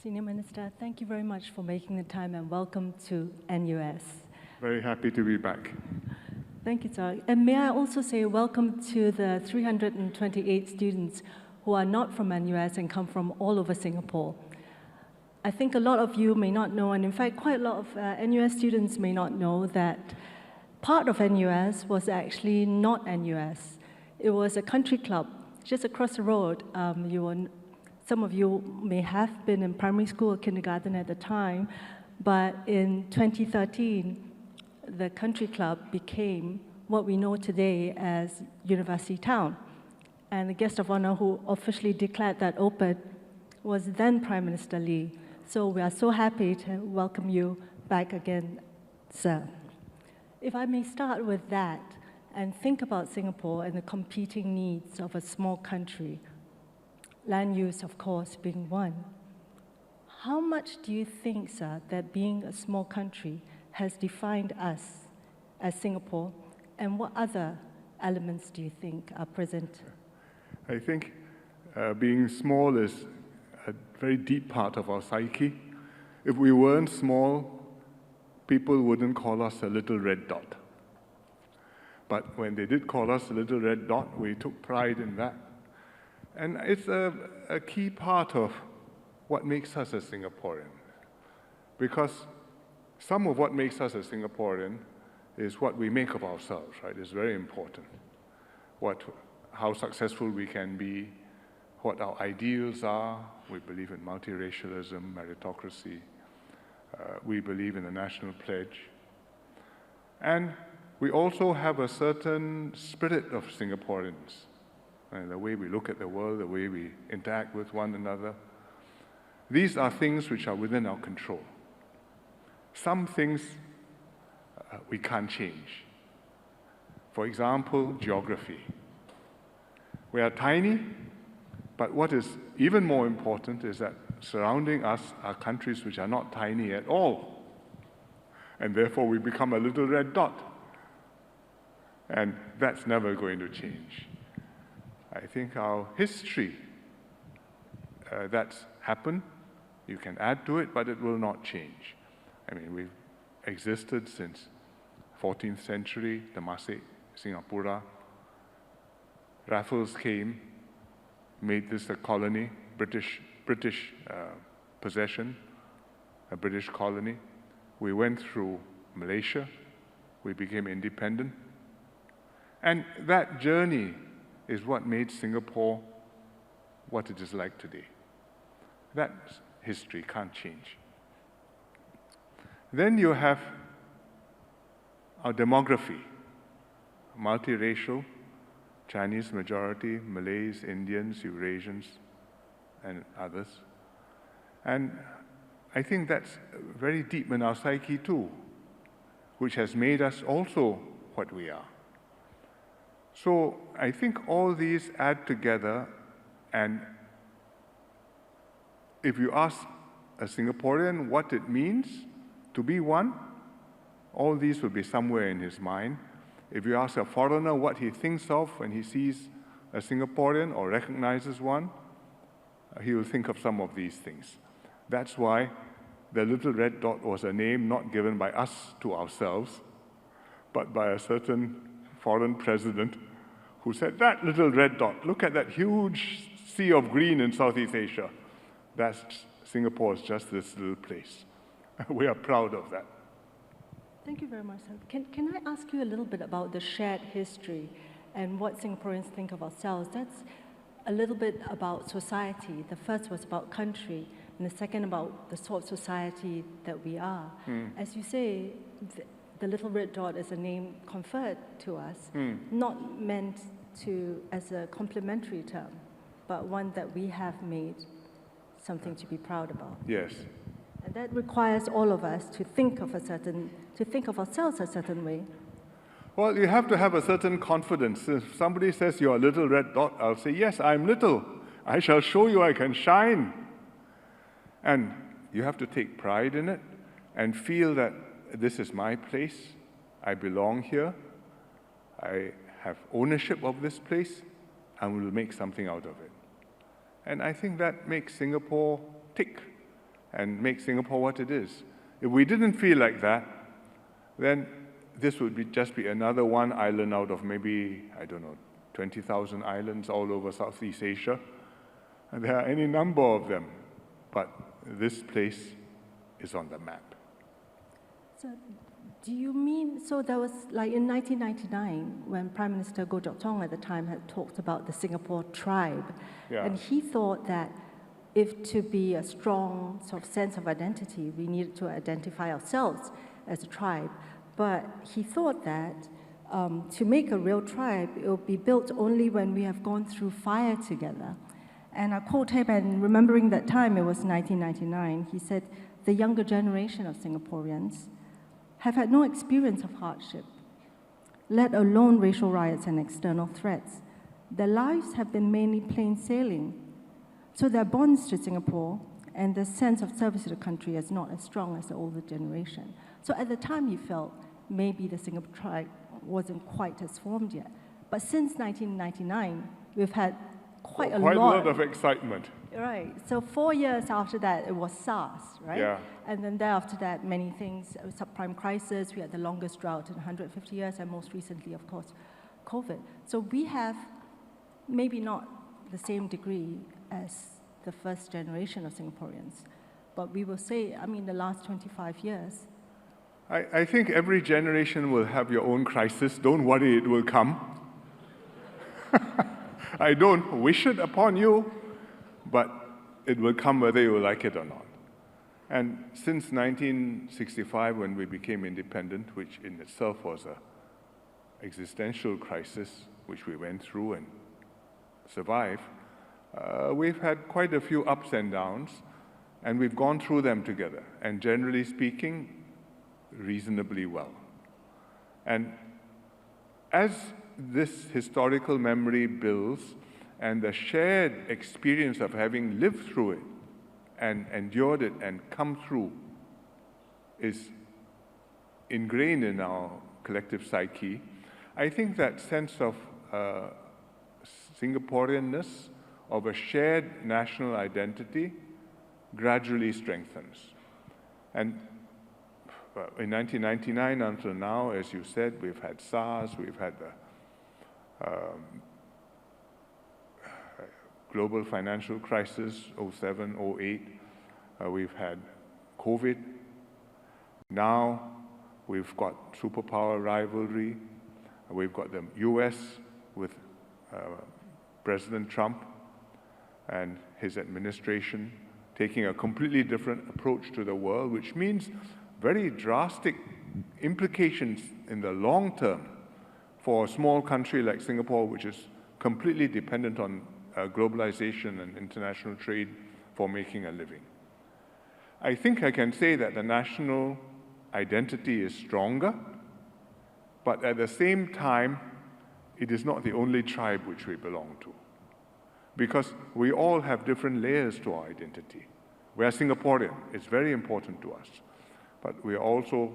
Senior Minister, thank you very much for making the time and welcome to NUS. Very happy to be back. Thank you, sir. And may I also say welcome to the 328 students who are not from NUS and come from all over Singapore. I think a lot of you may not know, and in fact quite a lot of NUS students may not know that part of NUS was actually not NUS. It was a country club just across the road. Some of you may have been in primary school or kindergarten at the time, but in 2013, the country club became what we know today as University Town. And the guest of honor who officially declared that open was then Prime Minister Lee. So we are so happy to welcome you back again, sir. If I may start with that and think about Singapore and the competing needs of a small country, land use, of course, being one. How much do you think, sir, that being a small country has defined us as Singapore, and what other elements do you think are present? I think being small is a very deep part of our psyche. If we weren't small, people wouldn't call us a little red dot. But when they did call us a little red dot, we took pride in that. And it's a key part of what makes us a Singaporean. Because some of what makes us a Singaporean is what we make of ourselves, right? It's very important. How successful we can be, what our ideals are. We believe in multiracialism, meritocracy. We believe in the national pledge. And we also have a certain spirit of Singaporeans. And the way we look at the world, the way we interact with one another. These are things which are within our control. Some things we can't change. For example, geography. We are tiny, but what is even more important is that surrounding us are countries which are not tiny at all. And therefore we become a little red dot. And that's never going to change. I think our history, that's happened. You can add to it, but it will not change. I mean, we've existed since 14th century, Temasek, Singapura. Raffles came, made this a colony, British possession, a British colony. We went through Malaysia. We became independent. And that journey is what made Singapore what it is like today. That history can't change. Then you have our demography, multiracial, Chinese majority, Malays, Indians, Eurasians, and others. And I think that's very deep in our psyche too, which has made us also what we are. So I think all these add together, and if you ask a Singaporean what it means to be one, all these will be somewhere in his mind. If you ask a foreigner what he thinks of when he sees a Singaporean or recognizes one, he will think of some of these things. That's why the little red dot was a name not given by us to ourselves, but by a certain foreign president who said, that little red dot, look at that huge sea of green in Southeast Asia. Singapore is just this little place. We are proud of that. Thank you very much, sir. Can I ask you a little bit about the shared history and what Singaporeans think of ourselves? That's a little bit about society. The first was about country, and the second about the sort of society that we are. As you say, the little red dot is a name conferred to us, not meant as a complimentary term, but one that we have made something to be proud about. Yes. And that requires all of us to think of ourselves a certain way. Well, you have to have a certain confidence. If somebody says you're a little red dot, I'll say, yes, I'm little. I shall show you I can shine. And you have to take pride in it and feel that this is my place. I belong here. I have ownership of this place, and will make something out of it. And I think that makes Singapore tick. and make Singapore what it is. If we didn't feel like that, then this would just be another one island out of maybe, I don't know, 20,000 islands all over Southeast Asia. And there are any number of them, but this place is on the map. So do you mean, so there was like in 1999 when Prime Minister Goh Chok Tong at the time had talked about the Singapore tribe, and he thought that if to be a strong sort of sense of identity, we needed to identify ourselves as a tribe. But he thought that to make a real tribe, it will be built only when we have gone through fire together. And I quote him, and remembering that time, it was 1999, he said, the younger generation of Singaporeans have had no experience of hardship, let alone racial riots and external threats. Their lives have been mainly plain sailing. So their bonds to Singapore and the sense of service to the country is not as strong as the older generation. So at the time you felt maybe the Singapore tribe wasn't quite as formed yet. But since 1999, we've had quite a lot of excitement. Right. So 4 years after that, it was SARS, right? Yeah. And then thereafter that, many things, subprime crisis, we had the longest drought in 150 years, and most recently, of course, COVID. So we have maybe not the same degree as the first generation of Singaporeans, but we will say, I mean, the last 25 years. I think every generation will have your own crisis. Don't worry, it will come. I don't wish it upon you, but it will come whether you like it or not. And since 1965, when we became independent, which in itself was an existential crisis, which we went through and survived, we've had quite a few ups and downs, and we've gone through them together, and generally speaking, reasonably well. And as this historical memory builds, and the shared experience of having lived through it and endured it and come through is ingrained in our collective psyche, I think that sense of Singaporeanness, of a shared national identity, gradually strengthens. And in 1999 until now, as you said, we've had SARS, we've had the global financial crisis, 07, 08. We've had COVID. Now we've got superpower rivalry. We've got the US with President Trump and his administration taking a completely different approach to the world, which means very drastic implications in the long term for a small country like Singapore, which is completely dependent on globalization and international trade for making a living. I think I can say that the national identity is stronger, but at the same time, it is not the only tribe which we belong to, because we all have different layers to our identity. We are Singaporean, it's very important to us, but we are also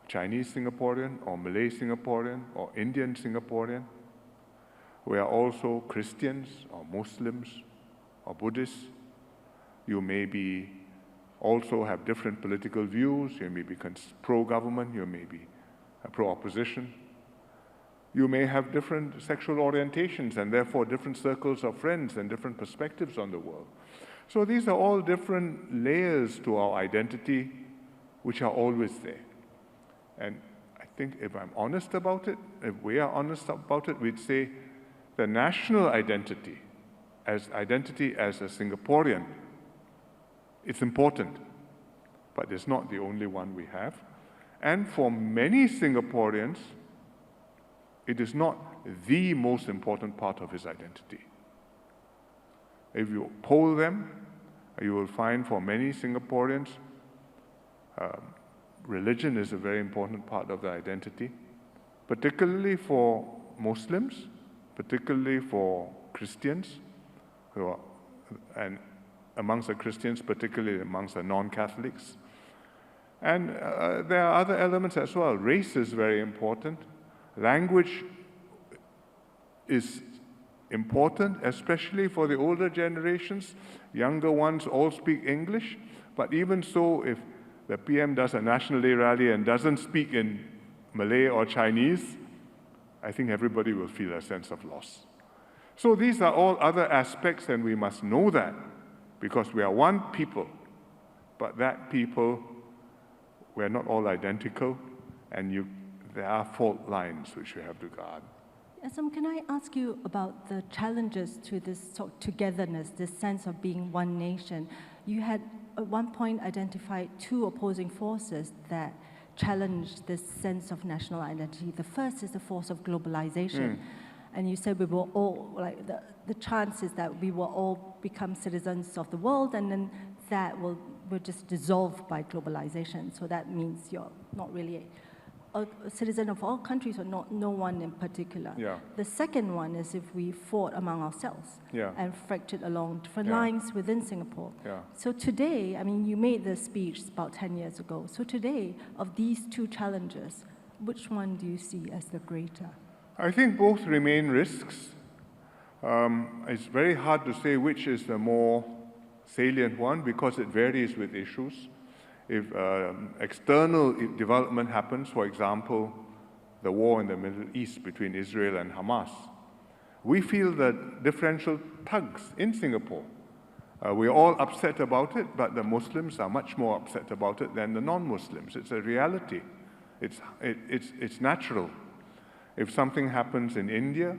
Chinese Singaporean, or Malay Singaporean, or Indian Singaporean. We are also Christians, or Muslims, or Buddhists. You may be also have different political views. You may be pro-government, you may be pro-opposition. You may have different sexual orientations and therefore different circles of friends and different perspectives on the world. So these are all different layers to our identity which are always there. And I think if I'm honest about it, if we are honest about it, we'd say the national identity as a Singaporean, it's important, but it's not the only one we have. And for many Singaporeans, it is not the most important part of his identity. If you poll them, you will find for many Singaporeans, religion is a very important part of their identity, particularly for Muslims, particularly for Christians, and amongst the Christians, particularly amongst the non-Catholics. And there are other elements as well. Race is very important. Language is important, especially for the older generations. Younger ones all speak English, but even so, if the PM does a National Day rally and doesn't speak in Malay or Chinese, I think everybody will feel a sense of loss. So these are all other aspects, and we must know that, because we are one people, but that people, we're not all identical, and there are fault lines which we have to guard. Can I ask you about the challenges to this sort of togetherness, this sense of being one nation? You had at one point identified two opposing forces that challenged this sense of national identity. The first is the force of globalization. And you said we will all, like the chances that we will all become citizens of the world, and then that will just dissolve by globalization. So that means you're not really a citizen of all countries, or no one in particular. Yeah. The second one is if we fought among ourselves and fractured along different lines within Singapore. So today, I mean, you made this speech about 10 years ago. So today, of these two challenges, which one do you see as the greater? I think both remain risks. It's very hard to say which is the more salient one, because it varies with issues. If external development happens, for example, the war in the Middle East between Israel and Hamas, we feel the differential tugs in Singapore. We're all upset about it, but the Muslims are much more upset about it than the non-Muslims. It's a reality. It's natural. If something happens in India,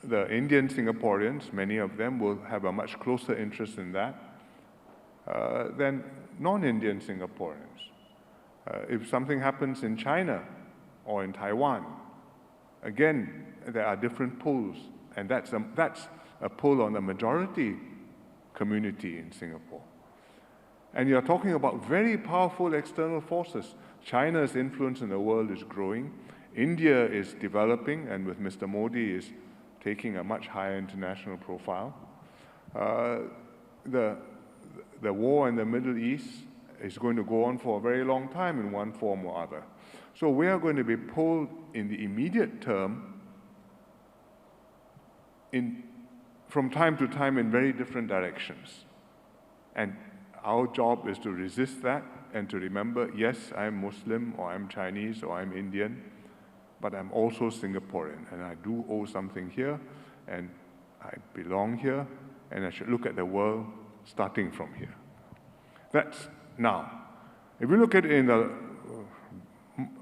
the Indian Singaporeans, many of them, will have a much closer interest in that than non-Indian Singaporeans. If something happens in China or in Taiwan, again, there are different pulls, and that's a pull on the majority community in Singapore. And you're talking about very powerful external forces. China's influence in the world is growing. India is developing, and with Mr. Modi is taking a much higher international profile. The war in the Middle East is going to go on for a very long time in one form or other. So we are going to be pulled in the immediate term from time to time in very different directions. And our job is to resist that and to remember, yes, I'm Muslim, or I'm Chinese, or I'm Indian, but I'm also Singaporean, and I do owe something here, and I belong here, and I should look at the world starting from here. That's now. If we look at it in a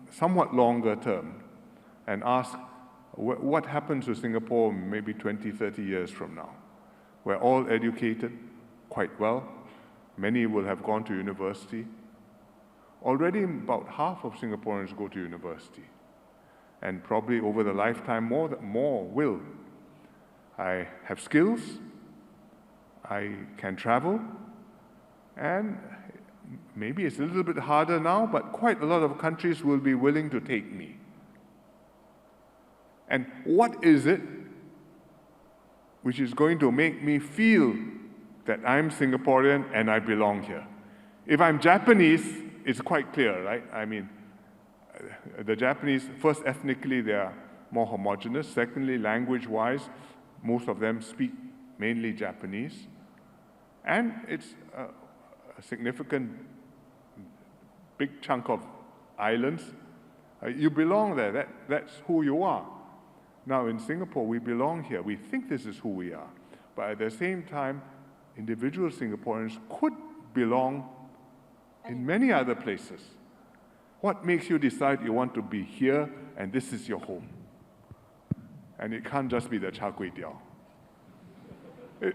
somewhat longer term and ask what happens to Singapore maybe 20, 30 years from now? We're all educated quite well. Many will have gone to university. Already about half of Singaporeans go to university, and probably over the lifetime more will. I have skills, I can travel, and maybe it's a little bit harder now, but quite a lot of countries will be willing to take me. And what is it which is going to make me feel that I'm Singaporean and I belong here? If I'm Japanese, it's quite clear, right? I mean, the Japanese, first, ethnically, they are more homogeneous. Secondly, language-wise, most of them speak mainly Japanese. And it's a significant big chunk of islands. You belong there. That's who you are. Now, in Singapore, we belong here. We think this is who we are. But at the same time, individual Singaporeans could belong in many other places. What makes you decide you want to be here and this is your home? And it can't just be the char kway teow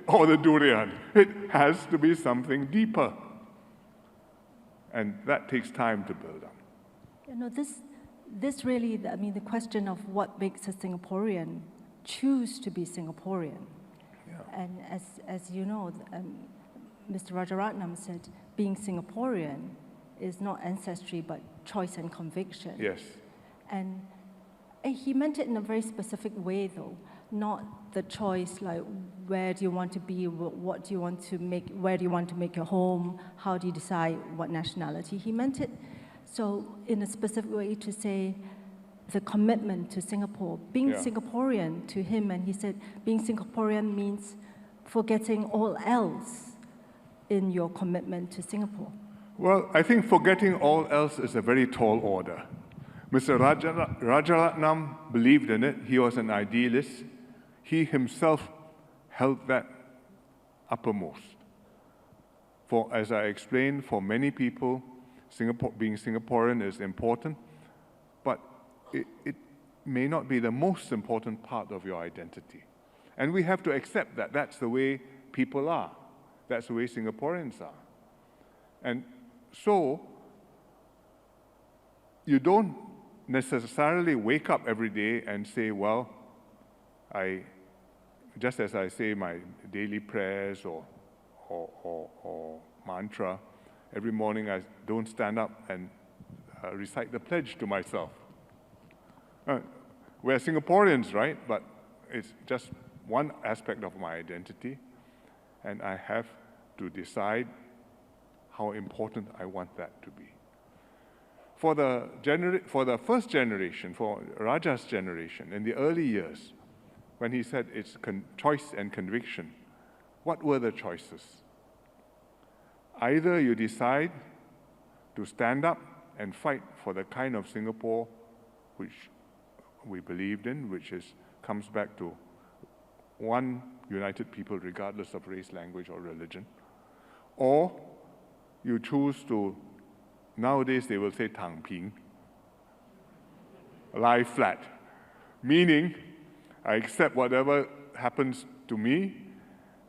or the durian. It has to be something deeper. And that takes time to build up. You know, this really, I mean, the question of what makes a Singaporean choose to be Singaporean. Yeah. And as you know, Mr. Rajaratnam said, being Singaporean is not ancestry, but choice and conviction. Yes. And he meant it in a very specific way, though, not the choice like where do you want to be, what do you want to make, where do you want to make your home, how do you decide what nationality. He meant it so in a specific way to say, the commitment to Singapore, being Yeah. Singaporean to him, and he said being Singaporean means forgetting all else in your commitment to Singapore. Well, I think forgetting all else is a very tall order. Mr. Rajaratnam believed in it. He was an idealist. He himself held that uppermost. For, as I explained, for many people, being Singaporean is important, but it may not be the most important part of your identity. And we have to accept that that's the way people are. That's the way Singaporeans are. And so, you don't necessarily wake up every day and say, well, just as I say my daily prayers or mantra, every morning I don't stand up and recite the pledge to myself. We're Singaporeans, right? But it's just one aspect of my identity, and I have to decide how important I want that to be. For the first generation, for Raja's generation, in the early years, when he said it's choice and conviction, what were the choices? Either you decide to stand up and fight for the kind of Singapore which we believed in, which comes back to one united people regardless of race, language, or religion, or you choose to, nowadays they will say tang ping, lie flat, meaning I accept whatever happens to me.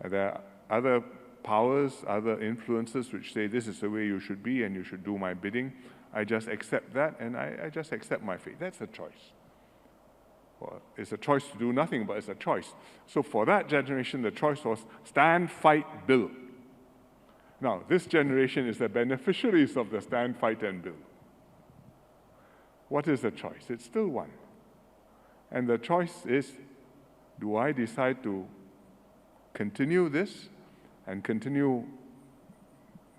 There are other powers, other influences which say this is the way you should be and you should do my bidding. I just accept that and I just accept my fate. That's a choice. Well, it's a choice to do nothing, but it's a choice. So for that generation, the choice was stand, fight, build. Now, this generation is the beneficiaries of the stand, fight, and build. What is the choice? It's still one. And the choice is, do I decide to continue this and continue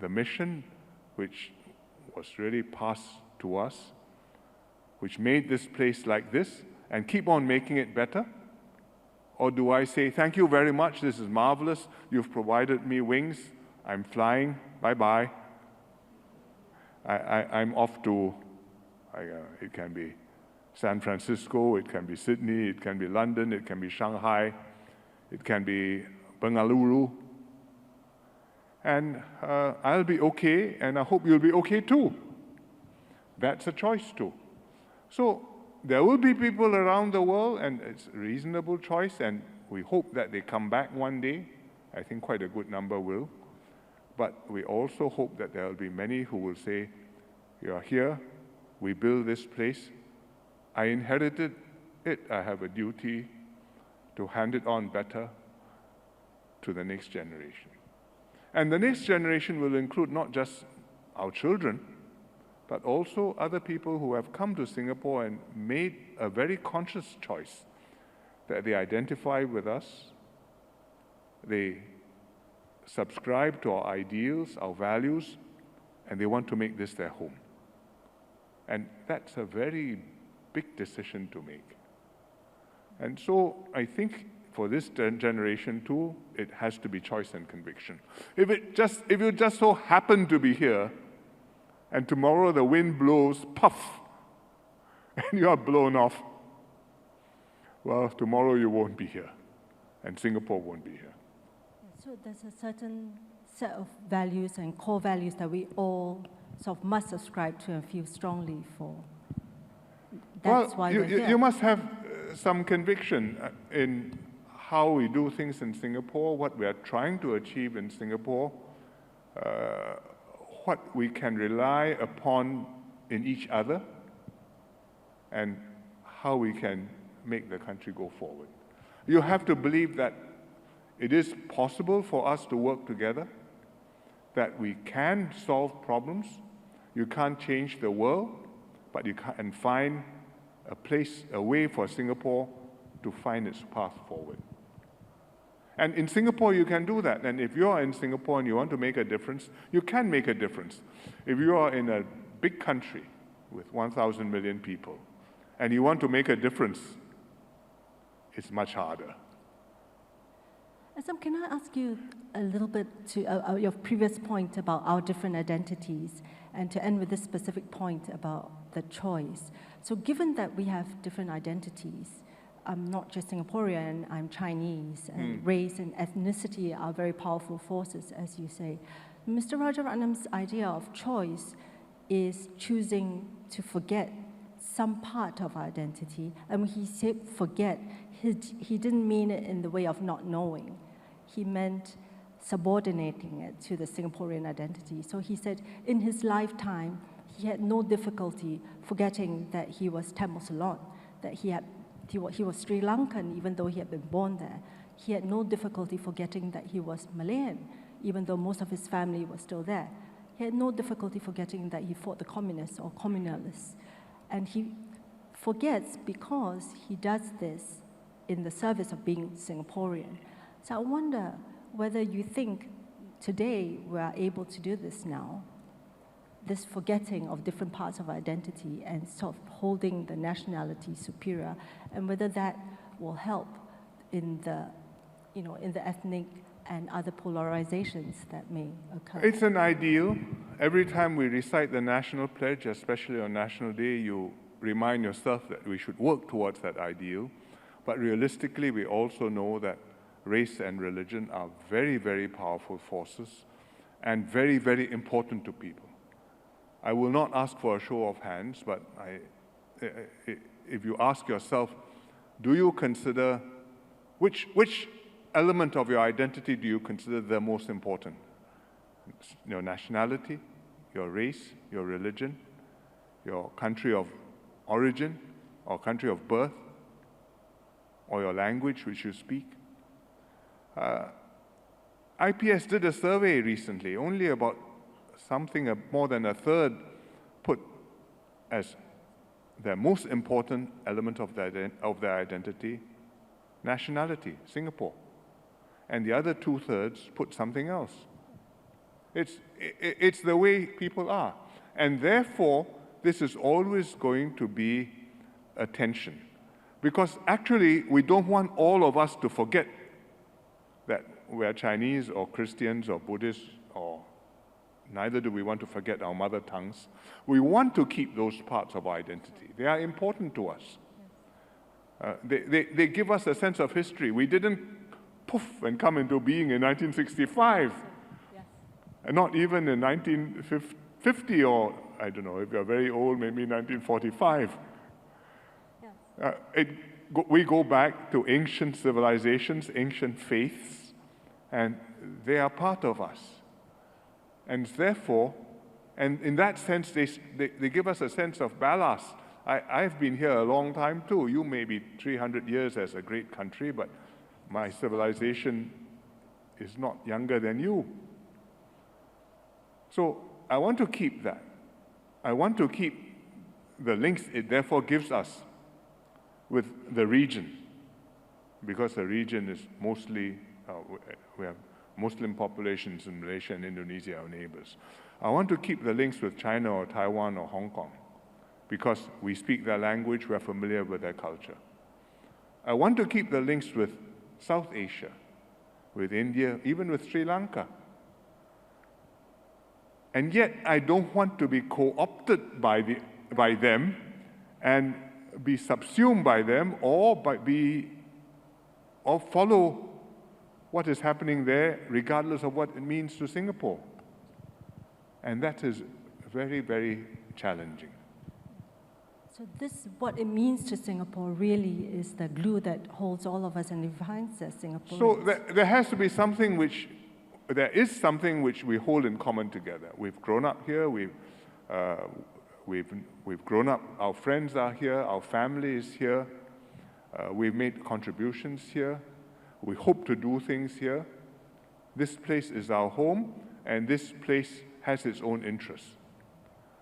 the mission which was really passed to us, which made this place like this, and keep on making it better? Or do I say, thank you very much, this is marvelous, you've provided me wings, I'm flying, bye-bye. I'm off to, it can be San Francisco, it can be Sydney, it can be London, it can be Shanghai, it can be Bengaluru. And I'll be okay, and I hope you'll be okay too. That's a choice too. So there will be people around the world, and it's a reasonable choice, and we hope that they come back one day. I think quite a good number will. But we also hope that there will be many who will say, you are here, we build this place, I inherited it, I have a duty to hand it on better to the next generation. And the next generation will include not just our children, but also other people who have come to Singapore and made a very conscious choice that they identify with us, they subscribe to our ideals, our values, and they want to make this their home. And that's a very big decision to make. And so I think for this generation too, it has to be choice and conviction. If you just so happen to be here, and tomorrow the wind blows, puff, and you are blown off, well, tomorrow you won't be here, and Singapore won't be here. So there's a certain set of values and core values that we all sort of must subscribe to and feel strongly for. That's why we're here. You must have some conviction in how we do things in Singapore, what we are trying to achieve in Singapore, what we can rely upon in each other, and how we can make the country go forward. You have to believe that it is possible for us to work together, that we can solve problems. You can't change the world, but you can find a way for Singapore to find its path forward. And in Singapore, you can do that. And if you are in Singapore and you want to make a difference, you can make a difference. If you are in a big country with 1,000 million people, and you want to make a difference, it's much harder. Can I ask you a little bit to your previous point about our different identities, and to end with this specific point about the choice. So given that we have different identities, I'm not just Singaporean, I'm Chinese, and race and ethnicity are very powerful forces, as you say. Mr. Rajaratnam's idea of choice is choosing to forget some part of our identity. And when he said forget, he didn't mean it in the way of not knowing. He meant subordinating it to the Singaporean identity. So he said in his lifetime, he had no difficulty forgetting that he was Tamil Ceylon, that he was Sri Lankan, even though he had been born there. He had no difficulty forgetting that he was Malayan, even though most of his family was still there. He had no difficulty forgetting that he fought the communists or communalists. And he forgets because he does this in the service of being Singaporean. So I wonder whether you think today we are able to do this now, this forgetting of different parts of our identity and sort of holding the nationality superior, and whether that will help in the, in the ethnic and other polarizations that may occur. It's an ideal. Every time we recite the national pledge, especially on National Day, you remind yourself that we should work towards that ideal. But realistically, we also know that race and religion are very, very powerful forces and very, very important to people. I will not ask for a show of hands, but if you ask yourself, do you consider, which element of your identity do you consider the most important? Your nationality, your race, your religion, your country of origin or country of birth, or your language which you speak? IPS did a survey recently. Only about more than a third put as their most important element of their identity nationality, Singapore. And the other 2/3 put something else. It's the way people are. And therefore, this is always going to be a tension. Because actually, we don't want all of us to forget that we're Chinese or Christians or Buddhists, or neither do we want to forget our mother tongues. We want to keep those parts of our identity. They are important to us. They give us a sense of history. We didn't poof and come into being in 1965. Yes. And not even in 1950, or I don't know, if you're very old, maybe 1945. Yes. We go back to ancient civilizations, ancient faiths, and they are part of us. And therefore, and in that sense, they give us a sense of ballast. I've been here a long time too. You may be 300 years as a great country, but my civilization is not younger than you. So I want to keep that. I want to keep the links it therefore gives us with the region, because the region is mostly, we have Muslim populations in Malaysia and Indonesia, our neighbors. I want to keep the links with China or Taiwan or Hong Kong, because we speak their language, we're familiar with their culture. I want to keep the links with South Asia, with India, even with Sri Lanka. And yet, I don't want to be co-opted by them and be subsumed by them, or follow what is happening there, regardless of what it means to Singapore. And that is very, very challenging. So what it means to Singapore really is the glue that holds all of us and defines us Singaporeans. So there has to be something there is something which we hold in common together. We've grown up here, we've grown up, our friends are here, our family is here, we've made contributions here, we hope to do things here. This place is our home, and this place has its own interests.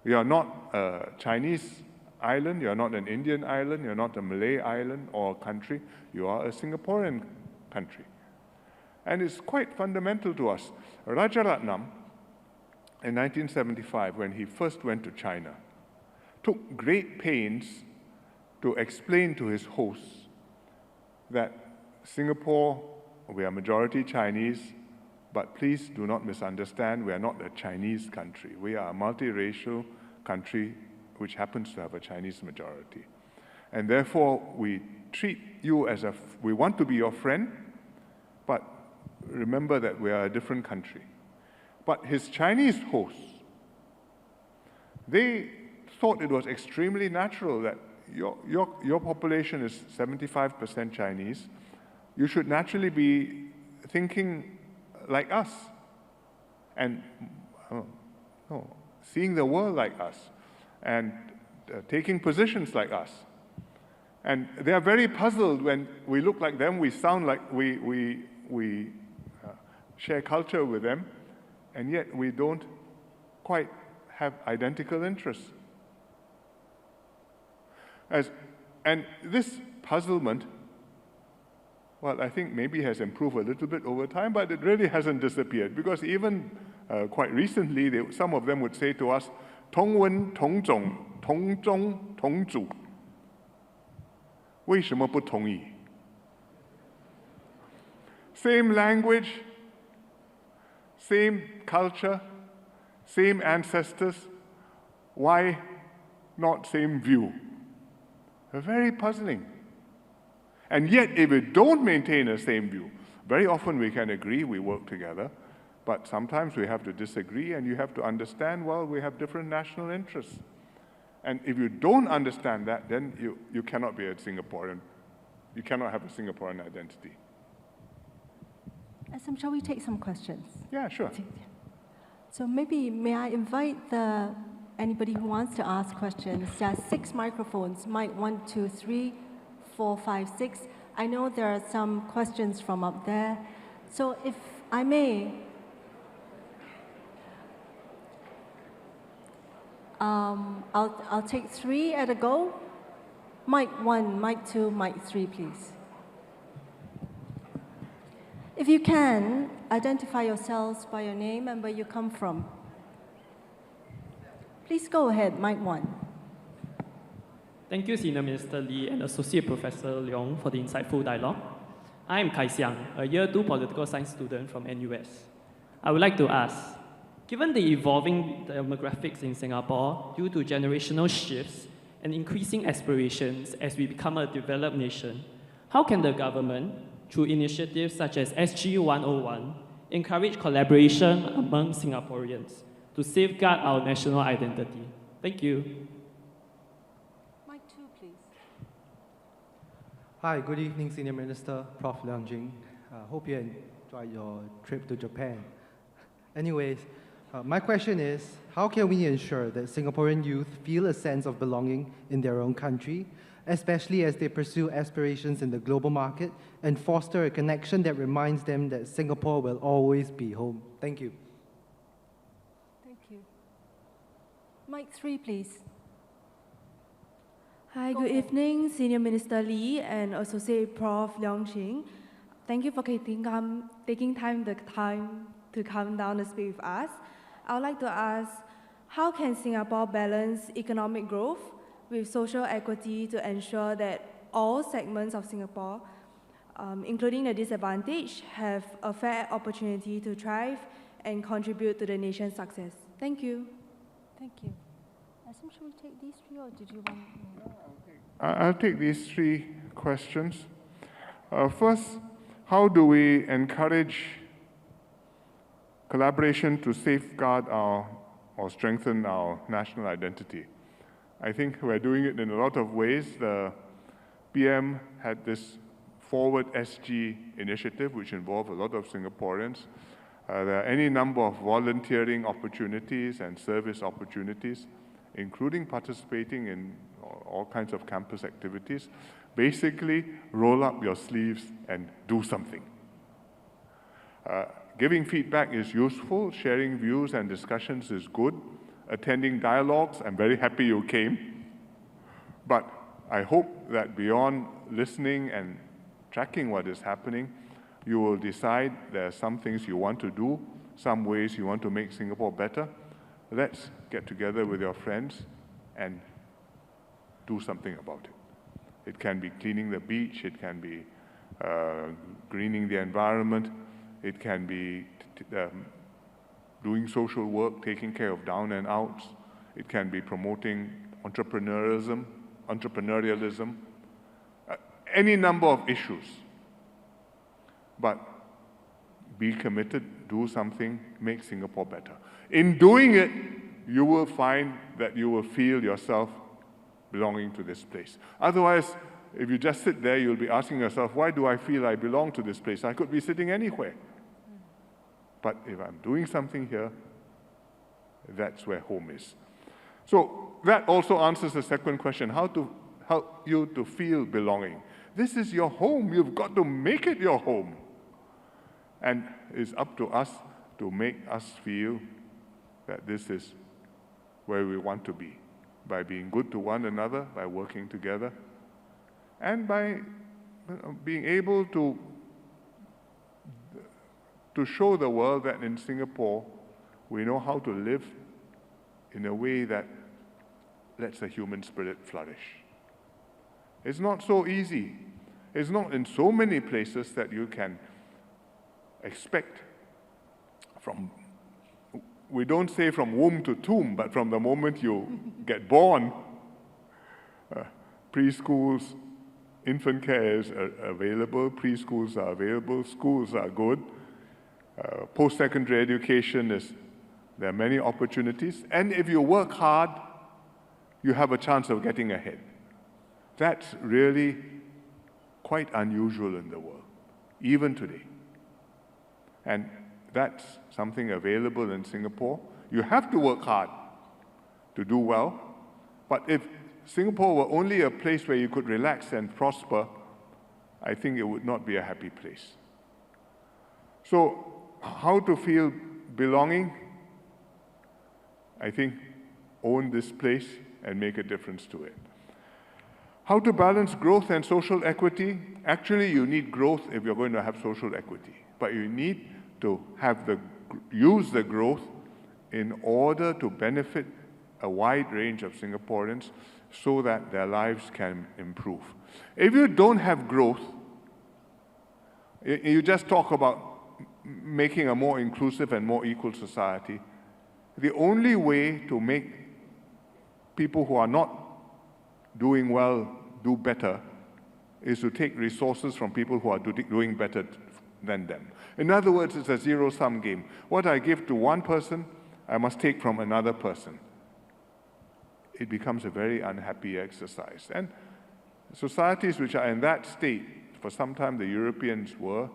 You are not a Chinese island, you are not an Indian island, you are not a Malay island or a country, you are a Singaporean country. And it's quite fundamental to us. Rajaratnam, in 1975, when he first went to China, took great pains to explain to his hosts that Singapore, we are majority Chinese, but please do not misunderstand, we are not a Chinese country. We are a multiracial country which happens to have a Chinese majority. And therefore, we treat you as we want to be your friend, but remember that we are a different country. But his Chinese hosts, they thought it was extremely natural that your population is 75% Chinese. You should naturally be thinking like us and seeing the world like us and taking positions like us. And they are very puzzled when we look like them, we sound like we share culture with them, and yet we don't quite have identical interests. And this puzzlement, well, I think maybe has improved a little bit over time, but it really hasn't disappeared, because even quite recently, some of them would say to us, 同文同种同宗同祖 为什么不同意? Same language, same culture, same ancestors, why not same view? Very puzzling. And yet, if we don't maintain the same view, very often we can agree, we work together, but sometimes we have to disagree, and you have to understand, well, we have different national interests. And if you don't understand that, then you cannot be a Singaporean. You cannot have a Singaporean identity. Sam, shall we take some questions? Yeah, sure. So maybe, may I invite anybody who wants to ask questions? There are 6 microphones, mic 1, 2, 3, 4, 5, 6. I know there are some questions from up there. So if I may, I'll take 3 at a go. Mic 1, mic 2, mic 3, please. If you can, identify yourselves by your name and where you come from. Please go ahead, mic 1. Thank you, Senior Minister Lee and Associate Professor Leong, for the insightful dialogue. I am Hsien Loong, a Year 2 Political Science student from NUS. I would like to ask, given the evolving demographics in Singapore due to generational shifts and increasing aspirations as we become a developed nation, how can the government, through initiatives such as SG 101, encourage collaboration among Singaporeans to safeguard our national identity? Thank you. Mic 2, please. Hi, good evening, Senior Minister, Prof. Leong Jing. Hope you enjoyed your trip to Japan. Anyways, my question is, how can we ensure that Singaporean youth feel a sense of belonging in their own country, especially as they pursue aspirations in the global market and foster a connection that reminds them that Singapore will always be home? Thank you. Thank you. Mic 3, please. Hi, good evening, Senior Minister Lee and Associate Prof. Leong Jing. Thank you for taking time to come down to speak with us. I would like to ask, how can Singapore balance economic growth with social equity to ensure that all segments of Singapore, including the disadvantaged, have a fair opportunity to thrive and contribute to the nation's success? Thank you. Thank you. Asim, should we take these 3 or did you want more? I'll take these 3 questions. First, how do we encourage collaboration to safeguard or strengthen our national identity? I think we're doing it in a lot of ways. The PM had this Forward SG initiative, which involved a lot of Singaporeans. There are any number of volunteering opportunities and service opportunities, including participating in all kinds of campus activities. Basically, roll up your sleeves and do something. Giving feedback is useful, sharing views and discussions is good, attending dialogues, I'm very happy you came. But I hope that beyond listening and tracking what is happening, you will decide there are some things you want to do, some ways you want to make Singapore better. Let's get together with your friends and do something about it. It can be cleaning the beach, it can be greening the environment, it can be doing social work, taking care of down and outs, it can be promoting entrepreneurialism, any number of issues. But be committed, do something, make Singapore better. In doing it, you will find that you will feel yourself belonging to this place. Otherwise, if you just sit there, you'll be asking yourself, why do I feel I belong to this place? I could be sitting anywhere. But if I'm doing something here, that's where home is. So that also answers the second question, how to help you to feel belonging. This is your home. You've got to make it your home. And it's up to us to make us feel that this is where we want to be, by being good to one another, by working together, and by being able to show the world that in Singapore, we know how to live in a way that lets the human spirit flourish. It's not so easy. It's not in so many places that you can expect from, we don't say from womb to tomb, but from the moment you get born, preschools, infant care is available, preschools are available, schools are good, post-secondary education there are many opportunities, and if you work hard, you have a chance of getting ahead. That's really quite unusual in the world, even today. And that's something available in Singapore. You have to work hard to do well, but if Singapore were only a place where you could relax and prosper, I think it would not be a happy place. So, how to feel belonging? I think own this place and make a difference to it. How to balance growth and social equity? Actually, you need growth if you're going to have social equity, but you need to use the growth in order to benefit a wide range of Singaporeans so that their lives can improve. If you don't have growth, you just talk about making a more inclusive and more equal society. The only way to make people who are not doing well do better is to take resources from people who are doing better than them. In other words, it's a zero-sum game. What I give to one person, I must take from another person. It becomes a very unhappy exercise. And societies which are in that state, for some time the Europeans were,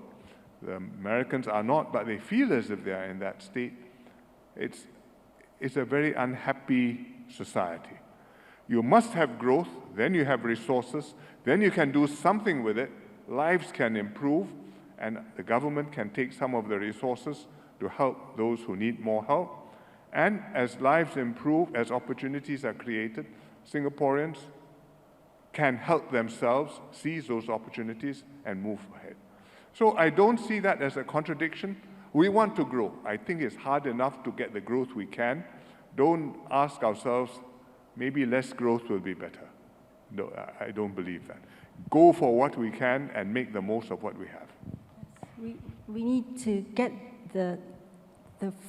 the Americans are not, but they feel as if they are in that state. It's a very unhappy society. You must have growth, then you have resources, then you can do something with it, lives can improve, and the government can take some of the resources to help those who need more help. And as lives improve, as opportunities are created, Singaporeans can help themselves seize those opportunities and move ahead. So I don't see that as a contradiction. We want to grow. I think it's hard enough to get the growth we can. Don't ask ourselves, maybe less growth will be better. No, I don't believe that. Go for what we can and make the most of what we have. We need to get the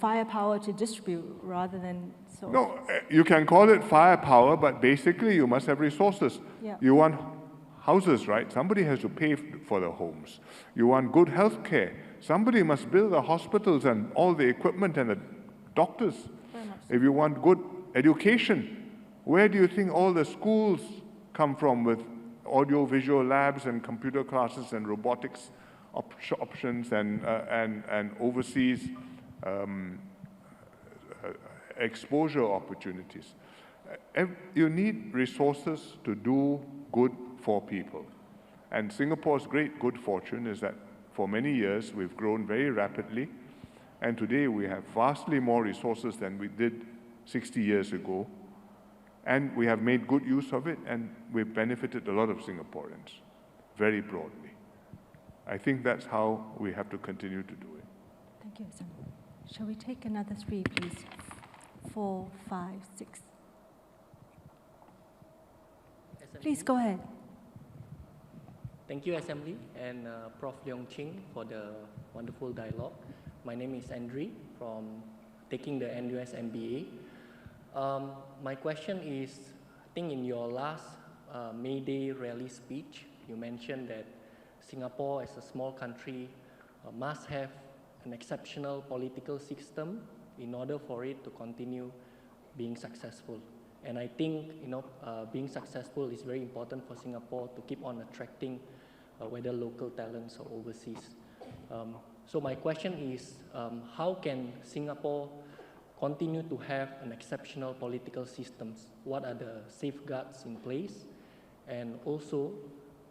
firepower to distribute rather than sort of... No, you can call it firepower, but basically you must have resources. Yeah. You want houses, right? Somebody has to pay for the homes. You want good health care. Somebody must build the hospitals and all the equipment and the doctors. Very much. If you want good education, where do you think all the schools come from with audio-visual labs and computer classes and robotics options and overseas exposure opportunities? You need resources to do good for people. And Singapore's great good fortune is that for many years we've grown very rapidly, and today we have vastly more resources than we did 60 years ago, and we have made good use of it, and we've benefited a lot of Singaporeans very broadly. I think that's how we have to continue to do it. Thank you, Hsien. Shall we take another three, please? 4, 5, 6. Please go ahead. Thank you, Assembly, and Prof. Leong Ching for the wonderful dialogue. My name is Andre from taking the NUS MBA. My question is, I think in your last May Day rally speech, you mentioned that Singapore, as a small country, must have an exceptional political system in order for it to continue being successful. And I think, being successful is very important for Singapore to keep on attracting whether local talents or overseas. So my question is, how can Singapore continue to have an exceptional political systems? What are the safeguards in place? And also,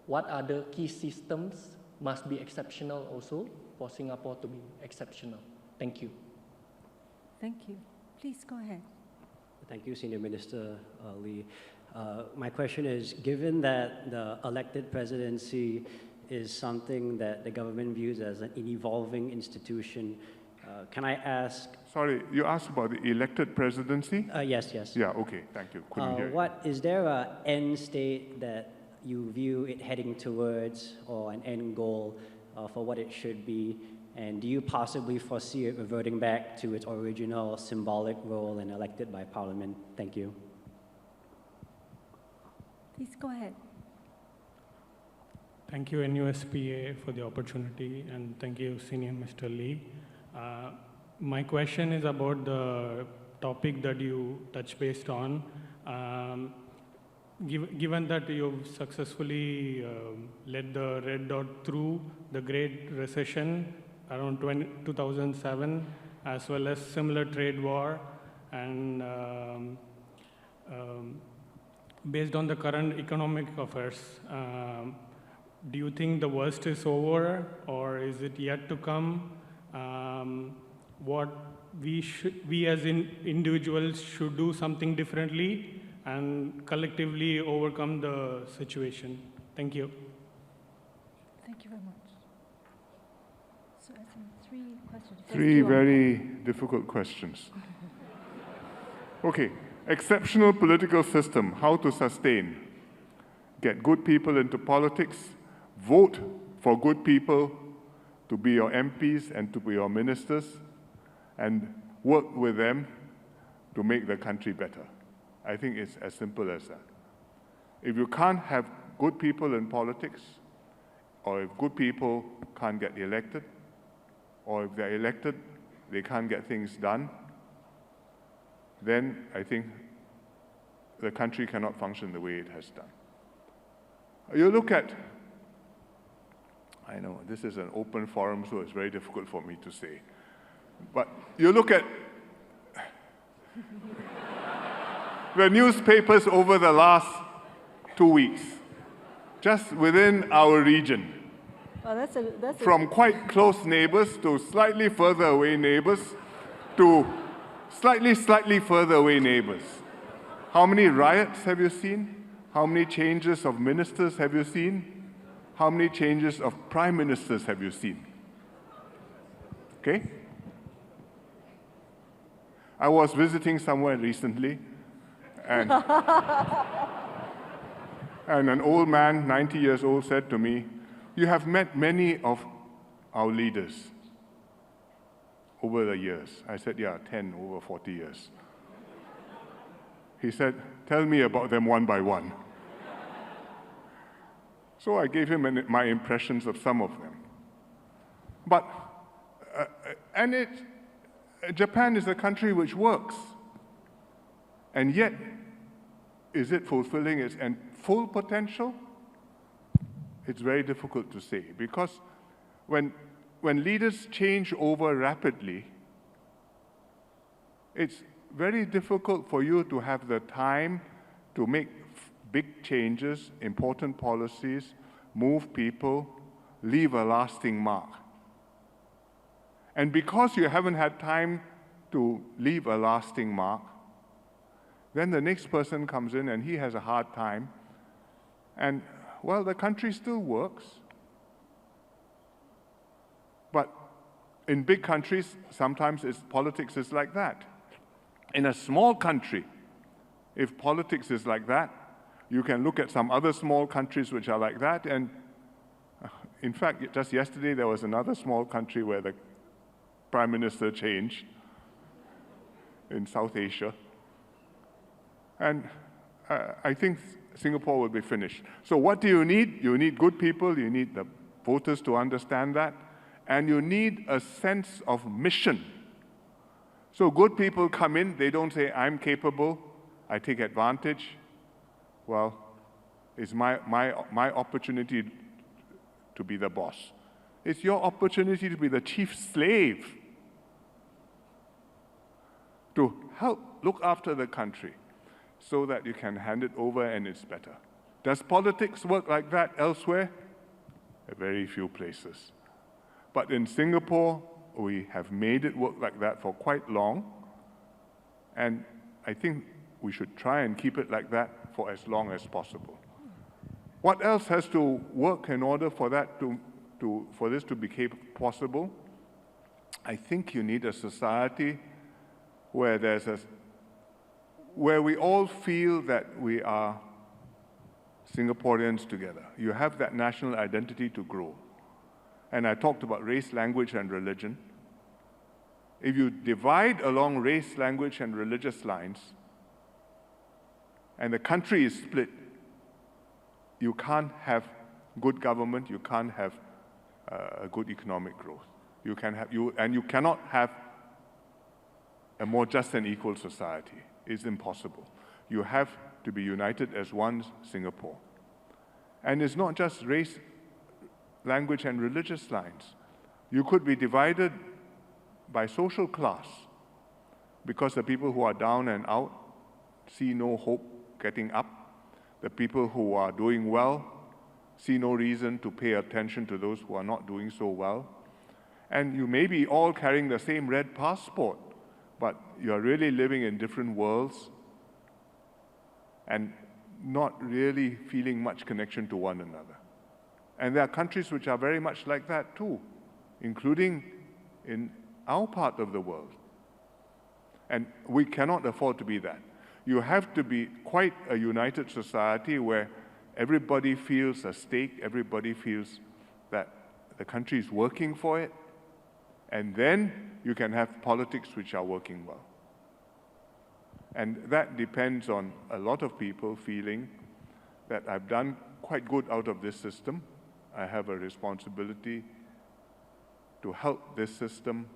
what other key systems must be exceptional also for Singapore to be exceptional? Thank you. Thank you. Please go ahead. Thank you, Senior Minister Lee. My question is, given that the elected presidency is something that the government views as an evolving institution, can I ask... Sorry, you asked about the elected presidency? Yes, yes. Yeah, okay, thank you. Couldn't hear you. Is there an end state that you view it heading towards, or an end goal for what it should be? And do you possibly foresee it reverting back to its original symbolic role and elected by Parliament? Thank you. Please go ahead. Thank you, NUSPA, for the opportunity, and thank you, Senior Mr. Lee. My question is about the topic that you touched based on. Given that you've successfully led the Red Dot through the Great Recession around 2007, as well as similar trade war, and based on the current economic affairs, do you think the worst is over, or is it yet to come? What we as individuals should do something differently and collectively overcome the situation? Thank you. Thank you very much. So I think 3 questions. Three very difficult questions. Okay, exceptional political system, how to sustain? Get good people into politics, vote for good people to be your MPs and to be your ministers, and work with them to make the country better. I think it's as simple as that. If you can't have good people in politics, or if good people can't get elected, or if they're elected, they can't get things done, then I think the country cannot function the way it has done. You look at, I know this is an open forum, so it's very difficult for me to say, but you look at the newspapers over the last 2 weeks, just within our region, from quite close neighbors to slightly further away neighbors to slightly further away neighbors. How many riots have you seen? How many changes of ministers have you seen? How many changes of prime ministers have you seen? Okay? I was visiting somewhere recently, and an old man, 90 years old, said to me, "You have met many of our leaders over the years." I said, "Yeah, 10 over 40 years." He said, "Tell me about them one by one." So I gave him my impressions of some of them. But, Japan is a country which works. And yet, is it fulfilling its full potential? It's very difficult to say, because when leaders change over rapidly, it's very difficult for you to have the time to make big changes, important policies, move people, leave a lasting mark. And because you haven't had time to leave a lasting mark, then the next person comes in and he has a hard time, and, well, the country still works. But in big countries, sometimes politics is like that. In a small country, if politics is like that, you can look at some other small countries which are like that, and in fact, just yesterday there was another small country where the Prime Minister changed in South Asia. And I think Singapore will be finished. So what do you need? You need good people, you need the voters to understand that, and you need a sense of mission. So good people come in, they don't say, I'm capable, I take advantage. Well, it's my opportunity to be the boss. It's your opportunity to be the chief slave, to help look after the country so that you can hand it over and it's better. Does politics work like that elsewhere? Very few places. But in Singapore, we have made it work like that for quite long, and I think we should try and keep it like that for as long as possible. What else has to work in order for that for this to become possible? I think you need a society where where we all feel that we are Singaporeans together. You have that national identity to grow. And I talked about race, language, and religion. If you divide along race, language, and religious lines, and the country is split, you can't have good government, you can't have a good economic growth. You cannot have a more just and equal society. It's impossible. You have to be united as one Singapore. And it's not just race, language, and religious lines. You could be divided by social class, because the people who are down and out see no hope getting up. The people who are doing well see no reason to pay attention to those who are not doing so well. And you may be all carrying the same red passport, but you are really living in different worlds and not really feeling much connection to one another. And there are countries which are very much like that too, including in our part of the world. And we cannot afford to be that. You have to be quite a united society where everybody feels a stake, everybody feels that the country is working for it, and then you can have politics which are working well. And that depends on a lot of people feeling that I've done quite good out of this system. I have a responsibility to help this system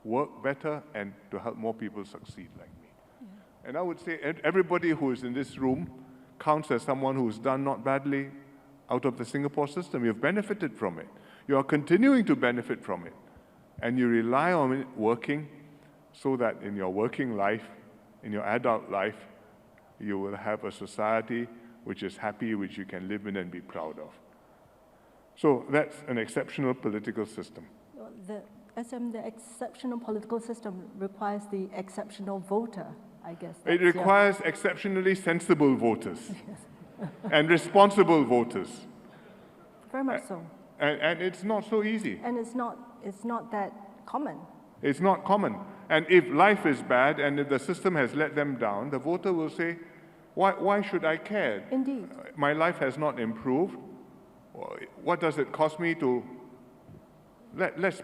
work better and to help more people succeed like me. Yeah. And I would say everybody who is in this room counts as someone who's done not badly out of the Singapore system. You've benefited from it. You are continuing to benefit from it. And you rely on it working so that in your working life, in your adult life, you will have a society which is happy, which you can live in and be proud of. So that's an exceptional political system. The exceptional political system requires the exceptional voter, I guess. It requires exceptionally sensible voters and responsible voters. Very much so. And it's not so easy. And it's not that common. It's not common. And if life is bad and if the system has let them down, the voter will say, why should I care? Indeed. My life has not improved. What does it cost me to let's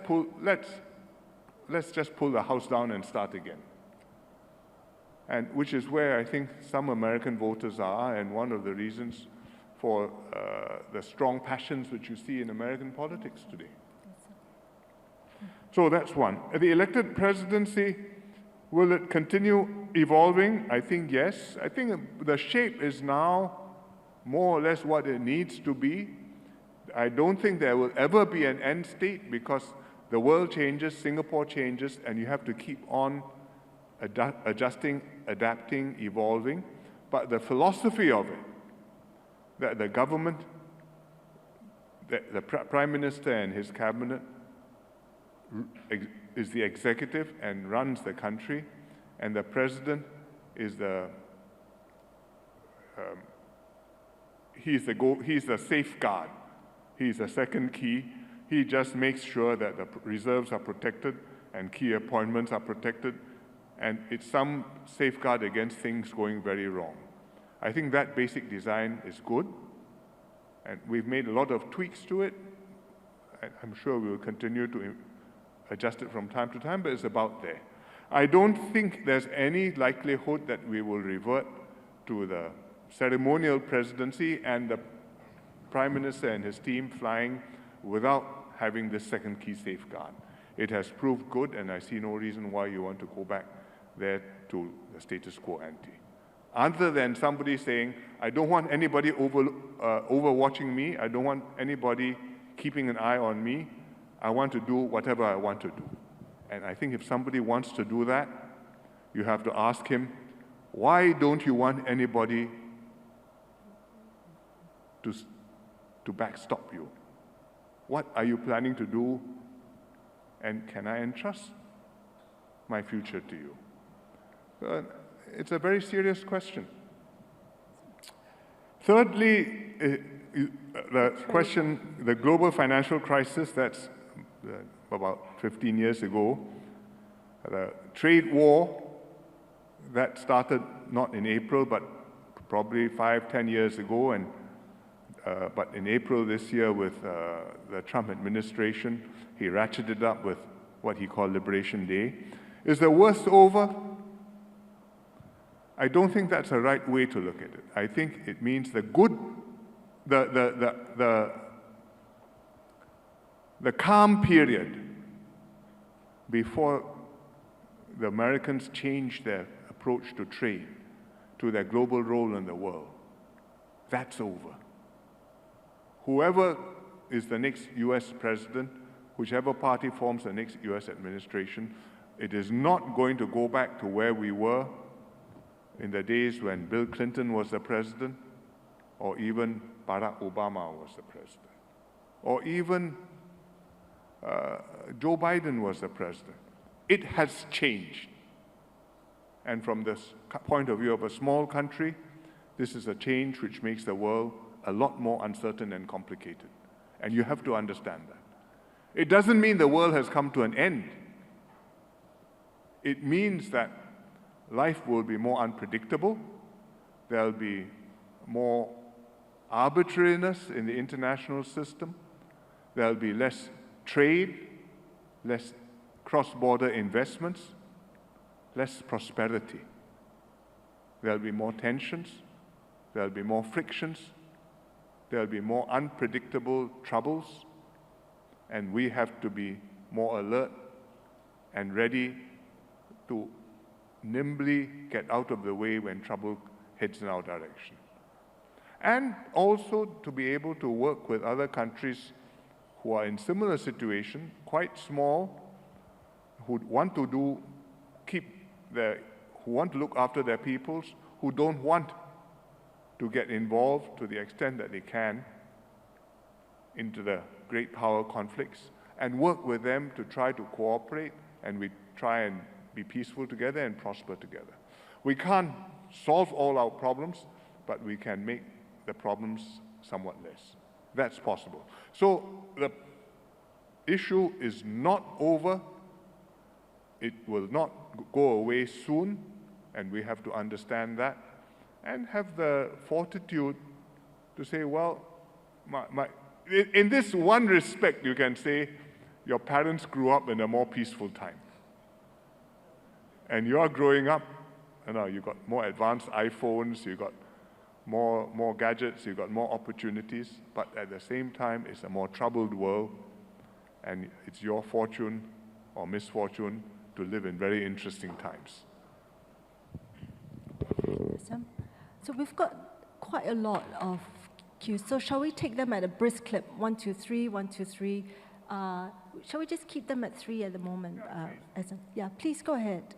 just pull the house down and start again. And which is where I think some American voters are, and one of the reasons for the strong passions which you see in American politics today. So that's one. The elected presidency, will it continue evolving? I think yes. I think the shape is now more or less what it needs to be. I don't think there will ever be an end state because the world changes, Singapore changes, and you have to keep on adjusting, adapting, evolving. But the philosophy of it, that the government, the Prime Minister and his cabinet is the executive and runs the country, and the President is he's the safeguard. He's the second key. He just makes sure that the reserves are protected and key appointments are protected, and it's some safeguard against things going very wrong. I think that basic design is good, and we've made a lot of tweaks to it, I'm sure we will continue to adjust it from time to time, but it's about there. I don't think there's any likelihood that we will revert to the ceremonial presidency and the Prime Minister and his team flying without having this second key safeguard. It has proved good, and I see no reason why you want to go back there to the status quo ante. Other than somebody saying, I don't want anybody overwatching me, I don't want anybody keeping an eye on me, I want to do whatever I want to do. And I think if somebody wants to do that, you have to ask him, why don't you want anybody to backstop you? What are you planning to do, and can I entrust my future to you? It's a very serious question. Thirdly, the question, the global financial crisis, that's about 15 years ago. The trade war, that started not in April, but probably 5-10 years ago, and but in April this year with the Trump administration, he ratcheted up with what he called Liberation Day. Is the worst over? I don't think that's a right way to look at it. I think it means the good, the calm period before the Americans changed their approach to trade, to their global role in the world, that's over. Whoever is the next US president, whichever party forms the next US administration, it is not going to go back to where we were in the days when Bill Clinton was the president, or even Barack Obama was the president, or even Joe Biden was the president. It has changed. And from this point of view of a small country, this is a change which makes the world a lot more uncertain and complicated. And you have to understand that. It doesn't mean the world has come to an end. It means that life will be more unpredictable. There'll be more arbitrariness in the international system. There'll be less trade, less cross-border investments, less prosperity. There'll be more tensions. There'll be more frictions. There'll be more unpredictable troubles. And we have to be more alert and ready to nimbly get out of the way when trouble heads in our direction. And also to be able to work with other countries who are in similar situation, quite small, who want to look after their peoples, who don't want to get involved to the extent that they can into the great power conflicts, and work with them to try to cooperate, and we try and be peaceful together and prosper together. We can't solve all our problems, but we can make the problems somewhat less. That's possible. So the issue is not over. It will not go away soon, and we have to understand that and have the fortitude to say, well, in this one respect, you can say your parents grew up in a more peaceful time. And you are growing up, you got more advanced iPhones, you got more gadgets, you got more opportunities, but at the same time, it's a more troubled world, and it's your fortune or misfortune to live in very interesting times. So we've got quite a lot of cues. So shall we take them at a brisk clip? 1, 2, 3, 1, 2, 3. Shall we just keep them at 3 at the moment? Yeah, please go ahead.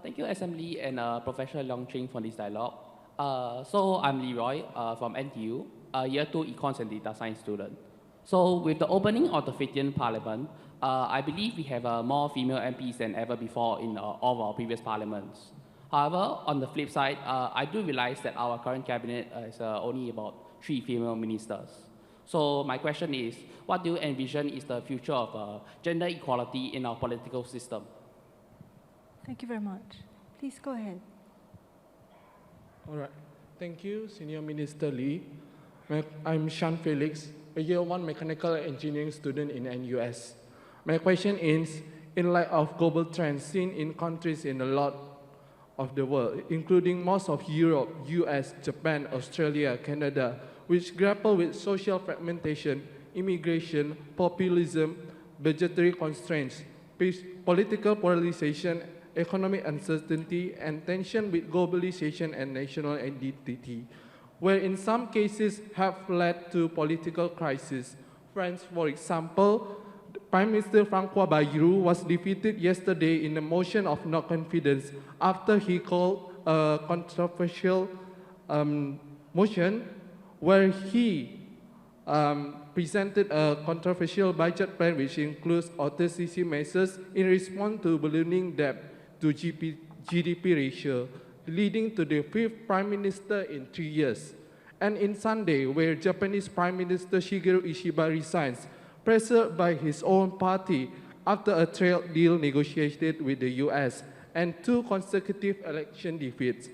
Thank you, Assembly and Professor Leong Ching for this dialogue. So I'm Leroy from NTU, Year 2 Econs and Data Science student. So with the opening of the 15th Parliament, I believe we have more female MPs than ever before in all of our previous parliaments. However, on the flip side, I do realize that our current cabinet is only about 3 female ministers. So my question is, what do you envision is the future of gender equality in our political system? Thank you very much. Please go ahead. All right. Thank you, Senior Minister Lee. I'm Shan Felix a year 1 mechanical engineering student in NUS. My question is, in light of global trends seen in countries in a lot of the world, including most of Europe, US, Japan, Australia, Canada, which grapple with social fragmentation, immigration, populism, budgetary constraints, political polarization, economic uncertainty, and tension with globalization and national identity, where in some cases have led to political crisis. France, for example, Prime Minister Francois Bayrou was defeated yesterday in a motion of no confidence after he called a controversial motion where he presented a controversial budget plan which includes austerity measures in response to ballooning debt to GDP ratio, leading to the 5th Prime Minister in 3 years. And in Sunday, where Japanese Prime Minister Shigeru Ishiba resigns, pressured by his own party after a trade deal negotiated with the US and 2 consecutive election defeats.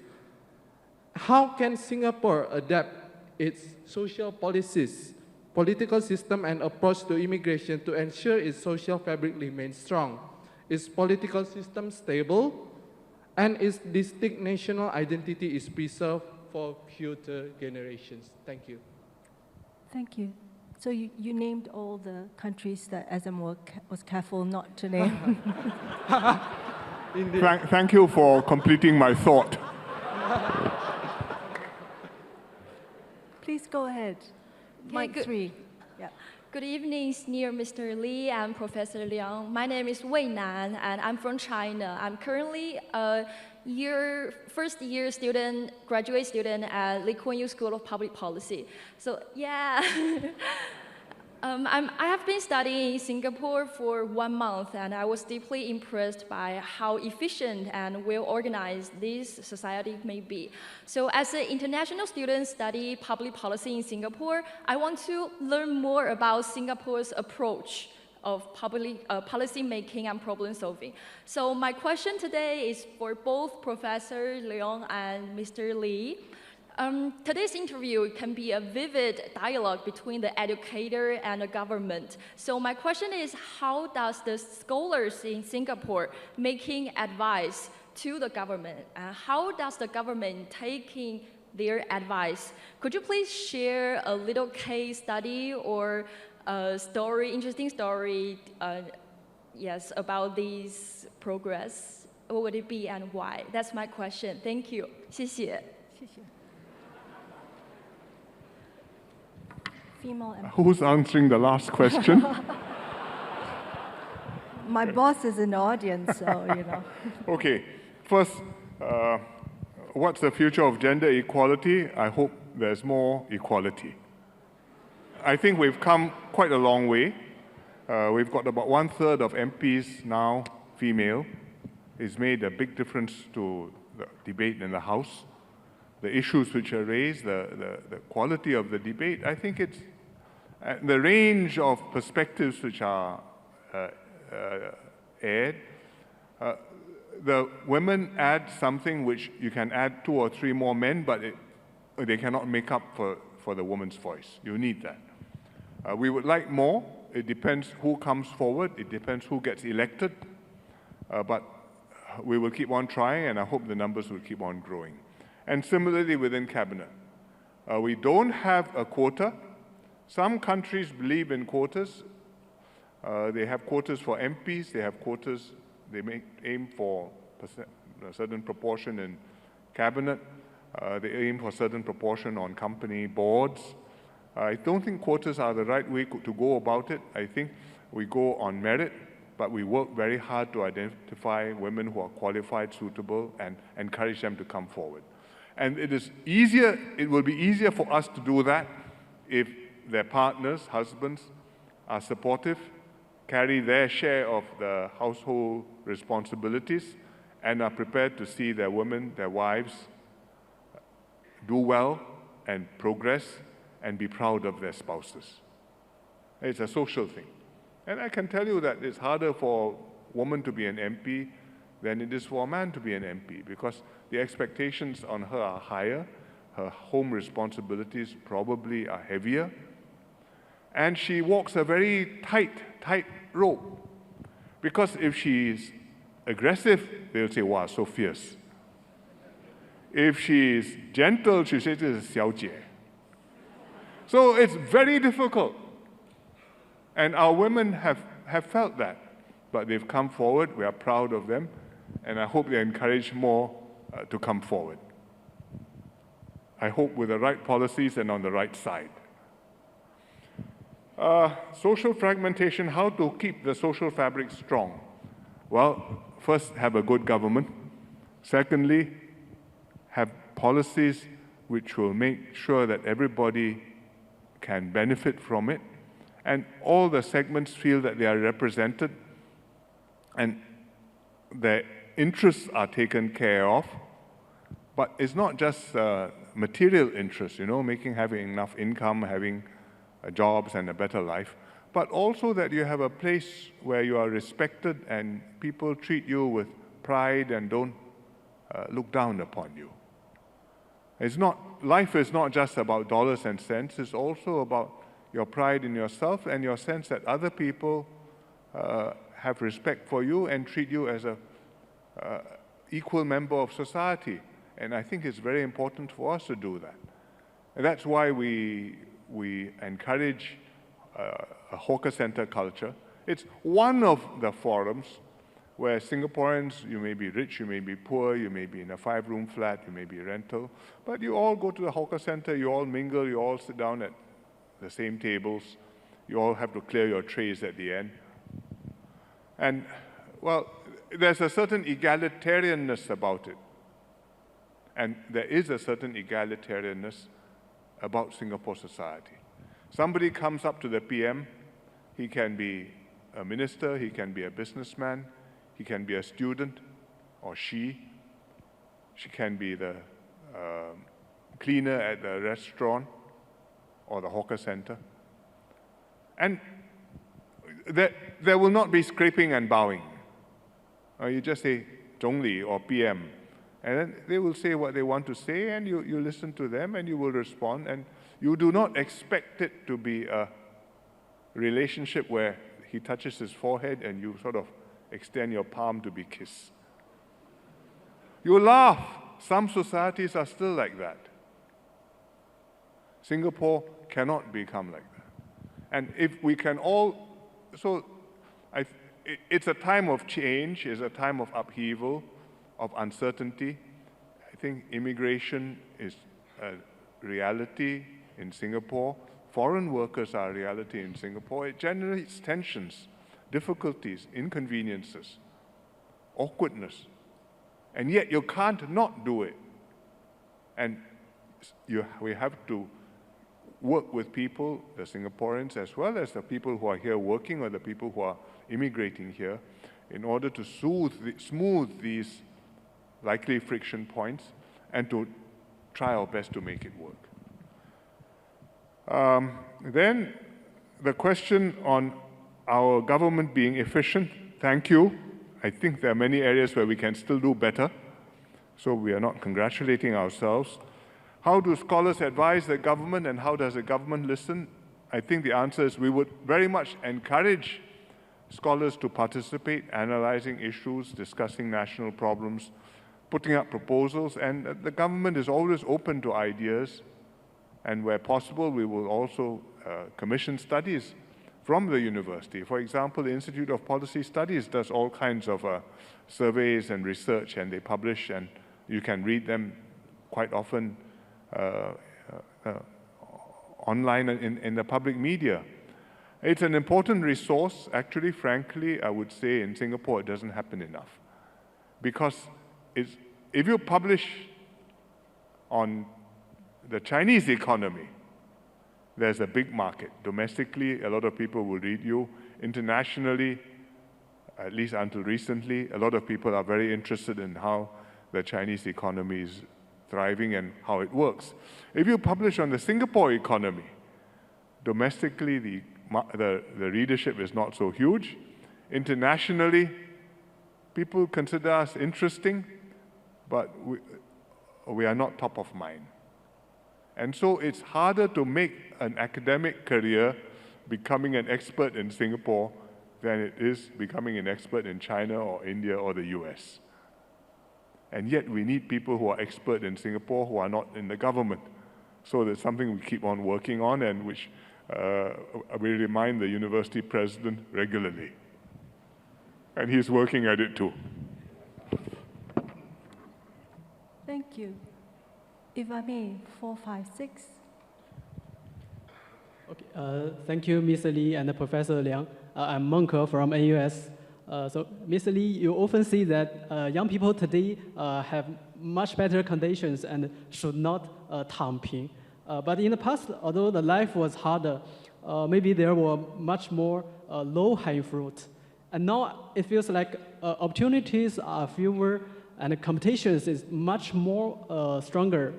How can Singapore adapt its social policies, political system and approach to immigration to ensure its social fabric remains strong, its political system stable, and its distinct national identity is preserved for future generations? Thank you. Thank you. So you named all the countries that SM was careful not to name. Thank you for completing my thought. Please go ahead. Mic 3. Yeah. Good evening, Senior Mr. Lee and Professor Liang. My name is Wei Nan, and I'm from China. I'm currently a first-year student, graduate student at Lee Kuan Yew School of Public Policy. So yeah, I have been studying in Singapore for 1 month, and I was deeply impressed by how efficient and well-organized this society may be. So as an international student studying public policy in Singapore, I want to learn more about Singapore's approach of public policy making and problem solving. So my question today is for both Professor Leong and Mr. Lee. Today's interview can be a vivid dialogue between the educator and the government. So my question is, how does the scholars in Singapore making advice to the government? How does the government taking their advice? Could you please share a little case study or a story, interesting story, yes, about this progress? What would it be and why? That's my question. Thank you. 谢谢. Who's answering the last question? My boss is in the audience, so you know. Okay. First, what's the future of gender equality? I hope there's more equality. I think we've come quite a long way. We've got about 1/3 of MPs now female. It's made a big difference to the debate in the House. The issues which are raised, the quality of the debate, I think it's the range of perspectives which are aired. The women add something which you can add 2 or 3 more men, but they cannot make up for the woman's voice. You need that. We would like more. It depends who comes forward. It depends who gets elected. But we will keep on trying, and I hope the numbers will keep on growing. And similarly within cabinet. We don't have a quota. Some countries believe in quotas. They have quotas for MPs. They have quotas. They aim for a certain proportion in cabinet. They aim for a certain proportion on company boards. I don't think quotas are the right way to go about it. I think we go on merit, but we work very hard to identify women who are qualified, suitable, and encourage them to come forward. And it will be easier for us to do that if their partners, husbands, are supportive, carry their share of the household responsibilities, and are prepared to see their women, their wives, do well and progress and be proud of their spouses. It's a social thing. And I can tell you that it's harder for a woman to be an MP than it is for a man to be an MP, because the expectations on her are higher, her home responsibilities probably are heavier, And she walks a very tight rope. Because if she's aggressive, they'll say, wow, so fierce. If she's gentle, she says, this is 小姐. So it's very difficult. And our women have felt that. But they've come forward. We are proud of them. And I hope they encourage more to come forward. I hope with the right policies and on the right side. Social fragmentation, how to keep the social fabric strong? Well, first, have a good government. Secondly, have policies which will make sure that everybody can benefit from it, and all the segments feel that they are represented and their interests are taken care of. But it's not just material interests, having enough income, having jobs and a better life, but also that you have a place where you are respected and people treat you with pride and don't look down upon you. Life is not just about dollars and cents, it's also about your pride in yourself and your sense that other people have respect for you and treat you as an equal member of society. And I think it's very important for us to do that. And that's why we encourage a hawker center culture. It's one of the forums where Singaporeans, you may be rich, you may be poor, you may be in a 5-room flat, you may be rental, but you all go to the hawker center, you all mingle, you all sit down at the same tables, you all have to clear your trays at the end. And, well, there's a certain egalitarianness about it. And there is a certain egalitarianness about Singapore society. Somebody comes up to the PM, he can be a minister, he can be a businessman, he can be a student, or she can be the cleaner at the restaurant or the hawker center. And there will not be scraping and bowing. You just say, Zhongli or PM, and then they will say what they want to say, and you listen to them, and you will respond, and you do not expect it to be a relationship where he touches his forehead and you sort of extend your palm to be kissed. You laugh. Some societies are still like that. Singapore cannot become like that. And if we can all, it's a time of change, it's a time of upheaval, of uncertainty. I think immigration is a reality in Singapore. Foreign workers are a reality in Singapore. It generates tensions, difficulties, inconveniences, awkwardness. And yet you can't not do it. And we have to work with people, the Singaporeans, as well as the people who are here working or the people who are immigrating here, in order to smooth these likely friction points and to try our best to make it work. Then the question on our government being efficient, thank you. I think there are many areas where we can still do better, so we are not congratulating ourselves. How do scholars advise the government and how does the government listen? I think the answer is we would very much encourage scholars to participate, analyzing issues, discussing national problems, putting up proposals, and the government is always open to ideas, and where possible we will also commission studies from the university. For example, the Institute of Policy Studies does all kinds of surveys and research, and they publish, and you can read them quite often online in the public media. It's an important resource. Actually, frankly, I would say in Singapore it doesn't happen enough. Because if you publish on the Chinese economy, there's a big market. Domestically, a lot of people will read you. Internationally, at least until recently, a lot of people are very interested in how the Chinese economy is thriving and how it works. If you publish on the Singapore economy, domestically, the readership is not so huge. Internationally, people consider us interesting, but we are not top of mind. And so it's harder to make an academic career becoming an expert in Singapore than it is becoming an expert in China or India or the US. And yet we need people who are expert in Singapore who are not in the government. So that's something we keep on working on and which we remind the university president regularly. And he's working at it too. Thank you. If I may, 456. Okay, thank you, Mr. Lee and Professor Liang. I'm Monko from NUS. So, Mr. Lee, you often say that young people today have much better conditions and should not 躺平. But in the past, although the life was harder, maybe there were much more low-hanging fruit. And now it feels like opportunities are fewer and competitions is much more stronger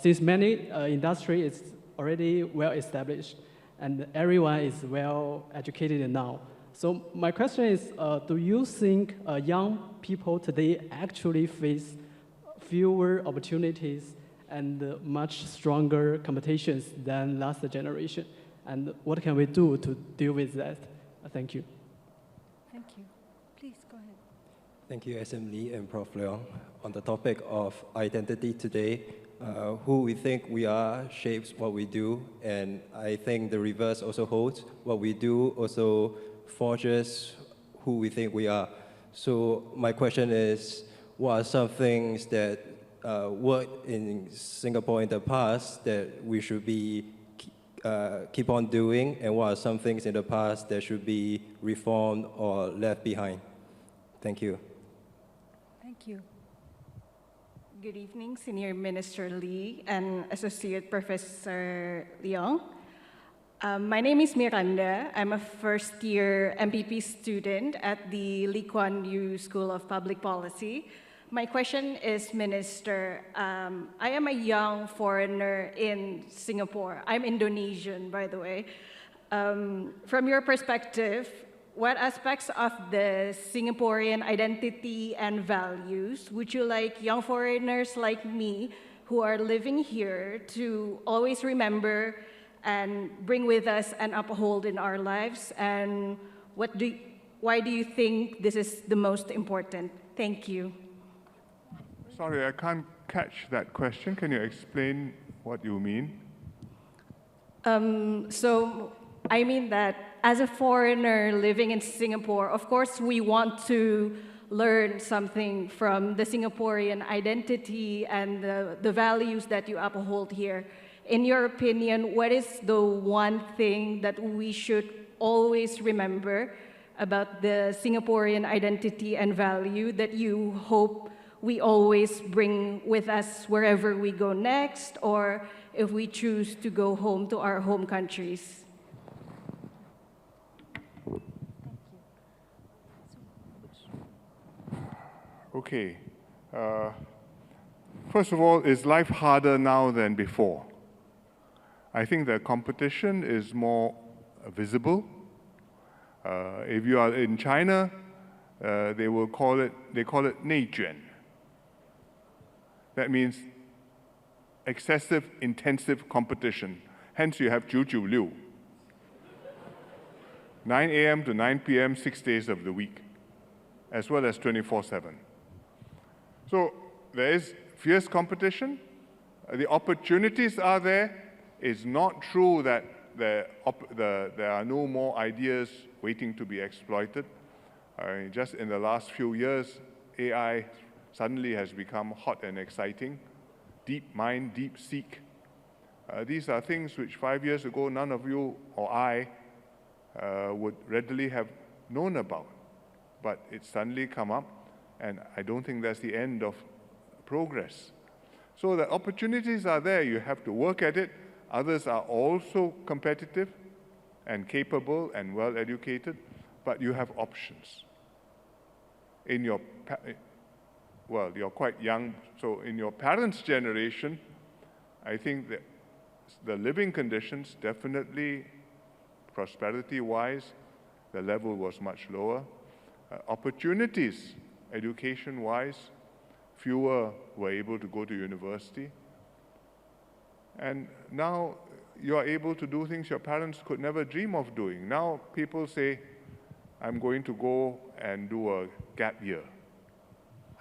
since many industry is already well established and everyone is well educated now. So my question is, do you think young people today actually face fewer opportunities and much stronger competitions than last generation? And what can we do to deal with that? Thank you. Thank you. Please go ahead. Thank you, SM Lee and Prof. Leong. On the topic of identity today, who we think we are shapes what we do, and I think the reverse also holds. What we do also forges who we think we are. So my question is, what are some things that worked in Singapore in the past that we should be keep on doing, and what are some things in the past that should be reformed or left behind? Thank you. Thank you. Good evening, Senior Minister Lee and Associate Professor Leong. My name is Miranda. I'm a first-year MPP student at the Lee Kuan Yew School of Public Policy. My question is, Minister, I am a young foreigner in Singapore. I'm Indonesian, by the way. From your perspective, what aspects of the Singaporean identity and values would you like young foreigners like me who are living here to always remember and bring with us and uphold in our lives? And why do you think this is the most important? Thank you. Sorry, I can't catch that question. Can you explain what you mean? So I mean that as a foreigner living in Singapore, of course we want to learn something from the Singaporean identity and the values that you uphold here. In your opinion, what is the one thing that we should always remember about the Singaporean identity and value that you hope we always bring with us wherever we go next, or if we choose to go home to our home countries? Okay. First of all, is life harder now than before? I think the competition is more visible. If you are in China, they call it 内卷. That means excessive, intensive competition. Hence, you have 996, 9 a.m. to 9 p.m., 6 days of the week, as well as 24/7. So there is fierce competition. The opportunities are there. It's not true that there are no more ideas waiting to be exploited. Just in the last few years, AI suddenly has become hot and exciting. Deep mind, deep seek. These are things which 5 years ago none of you or I would readily have known about. But it's suddenly come up, and I don't think that's the end of progress. So the opportunities are there. You have to work at it. Others are also competitive and capable and well-educated, but you have options. Well, you're quite young, so in your parents' generation, I think that the living conditions, definitely prosperity-wise, the level was much lower. Opportunities, education-wise, fewer were able to go to university. And now you are able to do things your parents could never dream of doing. Now people say, I'm going to go and do a gap year.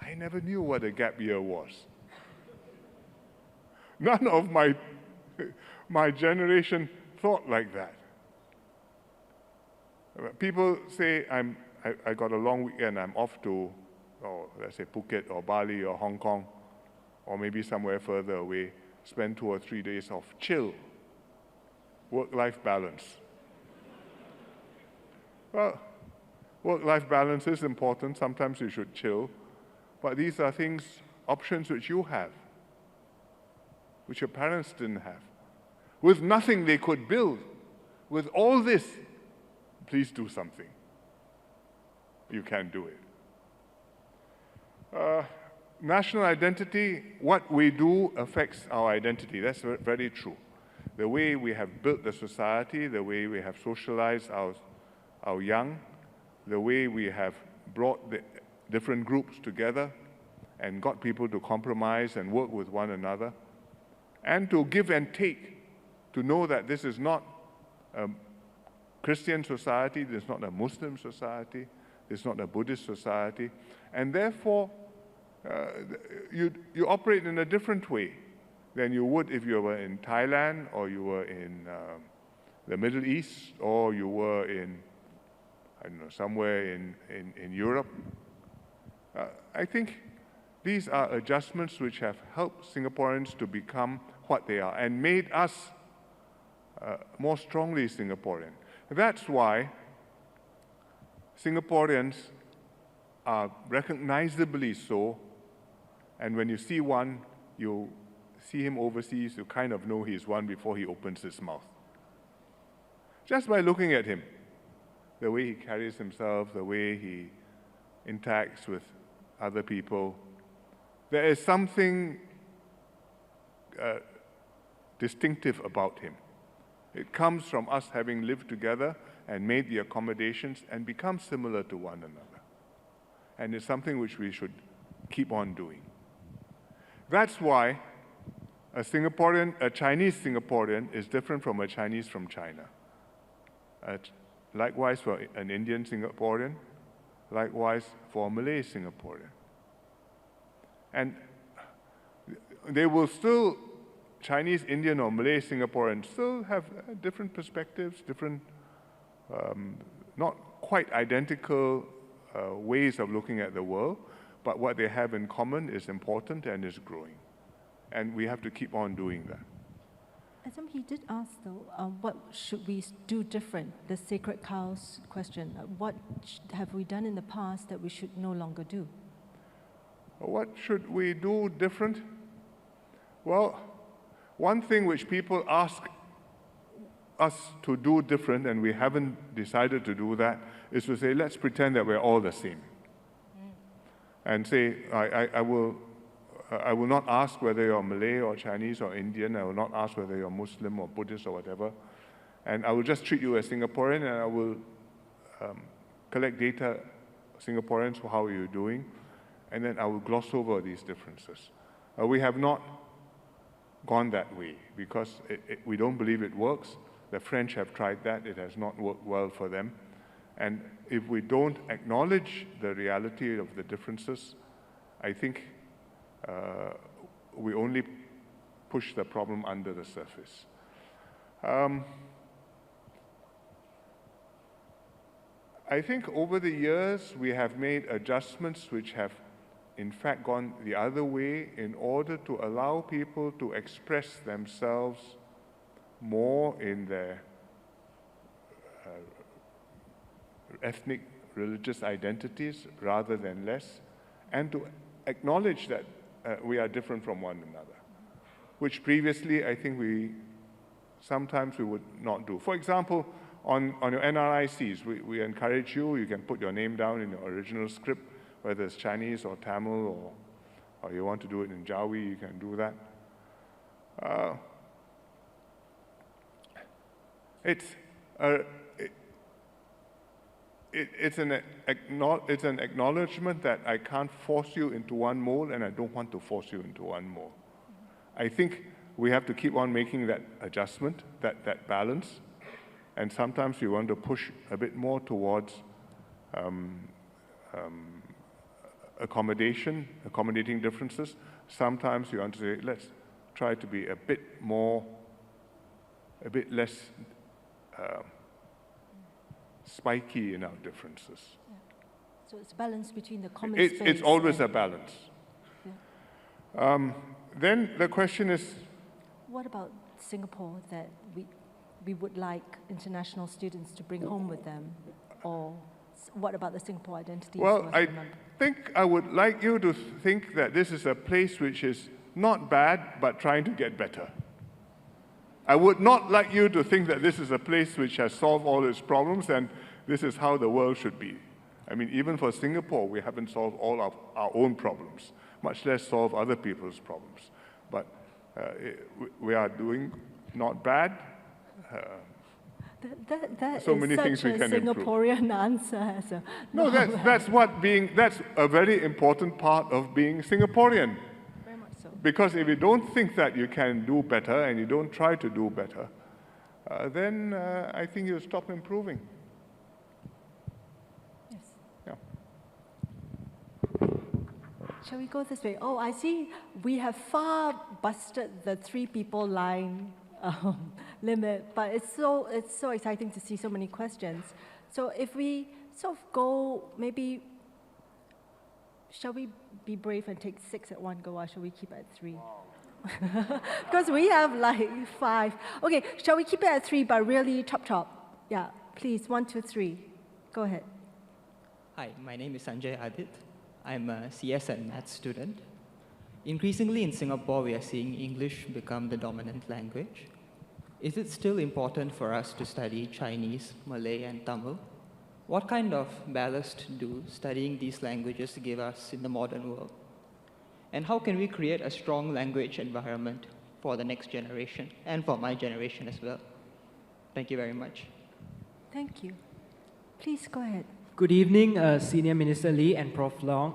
I never knew what a gap year was. None of my generation thought like that. People say, I got a long weekend, I'm off to, let's say Phuket or Bali or Hong Kong, or maybe somewhere further away, spend 2 or 3 days of chill, work-life balance. Well, work-life balance is important. Sometimes you should chill. But these are things, options which you have, which your parents didn't have. With nothing they could build. With all this, please do something. You can do it. National identity, what we do affects our identity. That's very true. The way we have built the society, the way we have socialized our young, the way we have brought the different groups together and got people to compromise and work with one another, and to give and take, to know that this is not a Christian society, this is not a Muslim society, this is not a Buddhist society, and therefore you operate in a different way than you would if you were in Thailand, or you were in the Middle East, or you were in, I don't know, somewhere in Europe. I think these are adjustments which have helped Singaporeans to become what they are and made us more strongly Singaporean. That's why Singaporeans are recognizably so, and when you see one, you see him overseas, you kind of know he's one before he opens his mouth. Just by looking at him, the way he carries himself, the way he interacts with other people, there is something distinctive about him. It comes from us having lived together and made the accommodations and become similar to one another. And it's something which we should keep on doing. That's why a Chinese Singaporean is different from a Chinese from China. Likewise for an Indian Singaporean, likewise for a Malay Singaporean. And they will still, Chinese, Indian, or Malay Singaporeans still have different perspectives, different, not quite identical ways of looking at the world, but what they have in common is important and is growing. And we have to keep on doing that. He did ask, though, what should we do different? The sacred cows question. What have we done in the past that we should no longer do? What should we do different? Well, one thing which people ask us to do different, and we haven't decided to do that, is to say, let's pretend that we're all the same. And say, I will not ask whether you're Malay or Chinese or Indian. I will not ask whether you're Muslim or Buddhist or whatever. And I will just treat you as Singaporean, and I will collect data, Singaporeans, for how you're doing, and then I will gloss over these differences. We have not gone that way because we don't believe it works. The French have tried that. It has not worked well for them. And if we don't acknowledge the reality of the differences, I think we only push the problem under the surface. I think over the years we have made adjustments which have in fact gone the other way in order to allow people to express themselves more in their ethnic, religious identities rather than less, and to acknowledge that we are different from one another, which previously I think sometimes we would not do. For example, on your NRICs, we encourage you can put your name down in your original script, whether it's Chinese or Tamil, or you want to do it in Jawi, you can do that. It's an acknowledgement that I can't force you into one mold, and I don't want to force you into one mold. I think we have to keep on making that adjustment, that balance. And sometimes we want to push a bit more towards accommodating differences. Sometimes you want to say, let's try to be a bit less spiky in our differences. Yeah. So it's a balance between the common space. It's always a balance. Yeah. Then the question is, what about Singapore that we would like international students to bring home with them? Or what about the Singapore identity? Well, I think I would like you to think that this is a place which is not bad, but trying to get better. I would not like you to think that this is a place which has solved all its problems and this is how the world should be. I mean, even for Singapore, we haven't solved all of our own problems, much less solve other people's problems. But we are doing not bad. That so is many things we can Singaporean improve. answer. No, that's a very important part of being Singaporean. Very much so. Because if you don't think that you can do better and you don't try to do better, then I think you'll stop improving. Yes. Yeah. Shall we go this way? Oh, I see we have far busted the 3 people line limit, but it's so exciting to see so many questions. So if we sort of go, maybe, shall we be brave and take 6 at one go, or shall we keep it at 3? Because we have like 5. Okay, shall we keep it at 3, but really chop? Yeah, please, 1, 2, 3. Go ahead. Hi, my name is Sanjay Adit. I'm a CS and Maths student. Increasingly in Singapore, we are seeing English become the dominant language. Is it still important for us to study Chinese, Malay, and Tamil? What kind of ballast do studying these languages give us in the modern world? And how can we create a strong language environment for the next generation, and for my generation as well? Thank you very much. Thank you. Please go ahead. Good evening, Senior Minister Lee and Prof. Loong.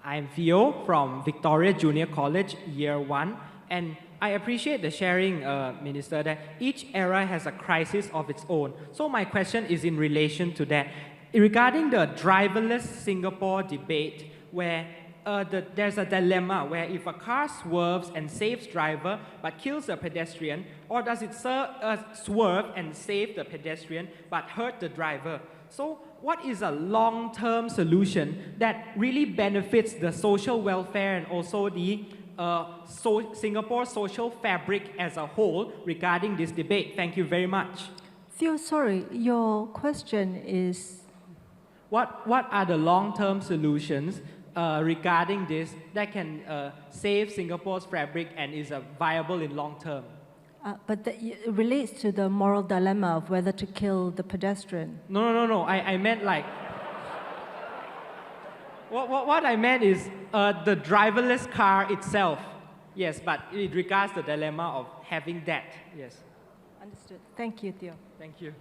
I'm Theo from Victoria Junior College, Year 1, and I appreciate the sharing, Minister, that each era has a crisis of its own. So my question is in relation to that. Regarding the driverless Singapore debate, where there's a dilemma where if a car swerves and saves driver but kills the pedestrian, or does it swerve and save the pedestrian but hurt the driver? So what is a long-term solution that really benefits the social welfare and also the Singapore social fabric as a whole regarding this debate? Thank you very much. Theo, sorry, your question is? What are the long-term solutions regarding this that can save Singapore's fabric and is viable in long term? But it relates to the moral dilemma of whether to kill the pedestrian. No. I meant like... What I meant is the driverless car itself. Yes, but it regards the dilemma of having that. Yes. Understood. Thank you, Theo. Thank you.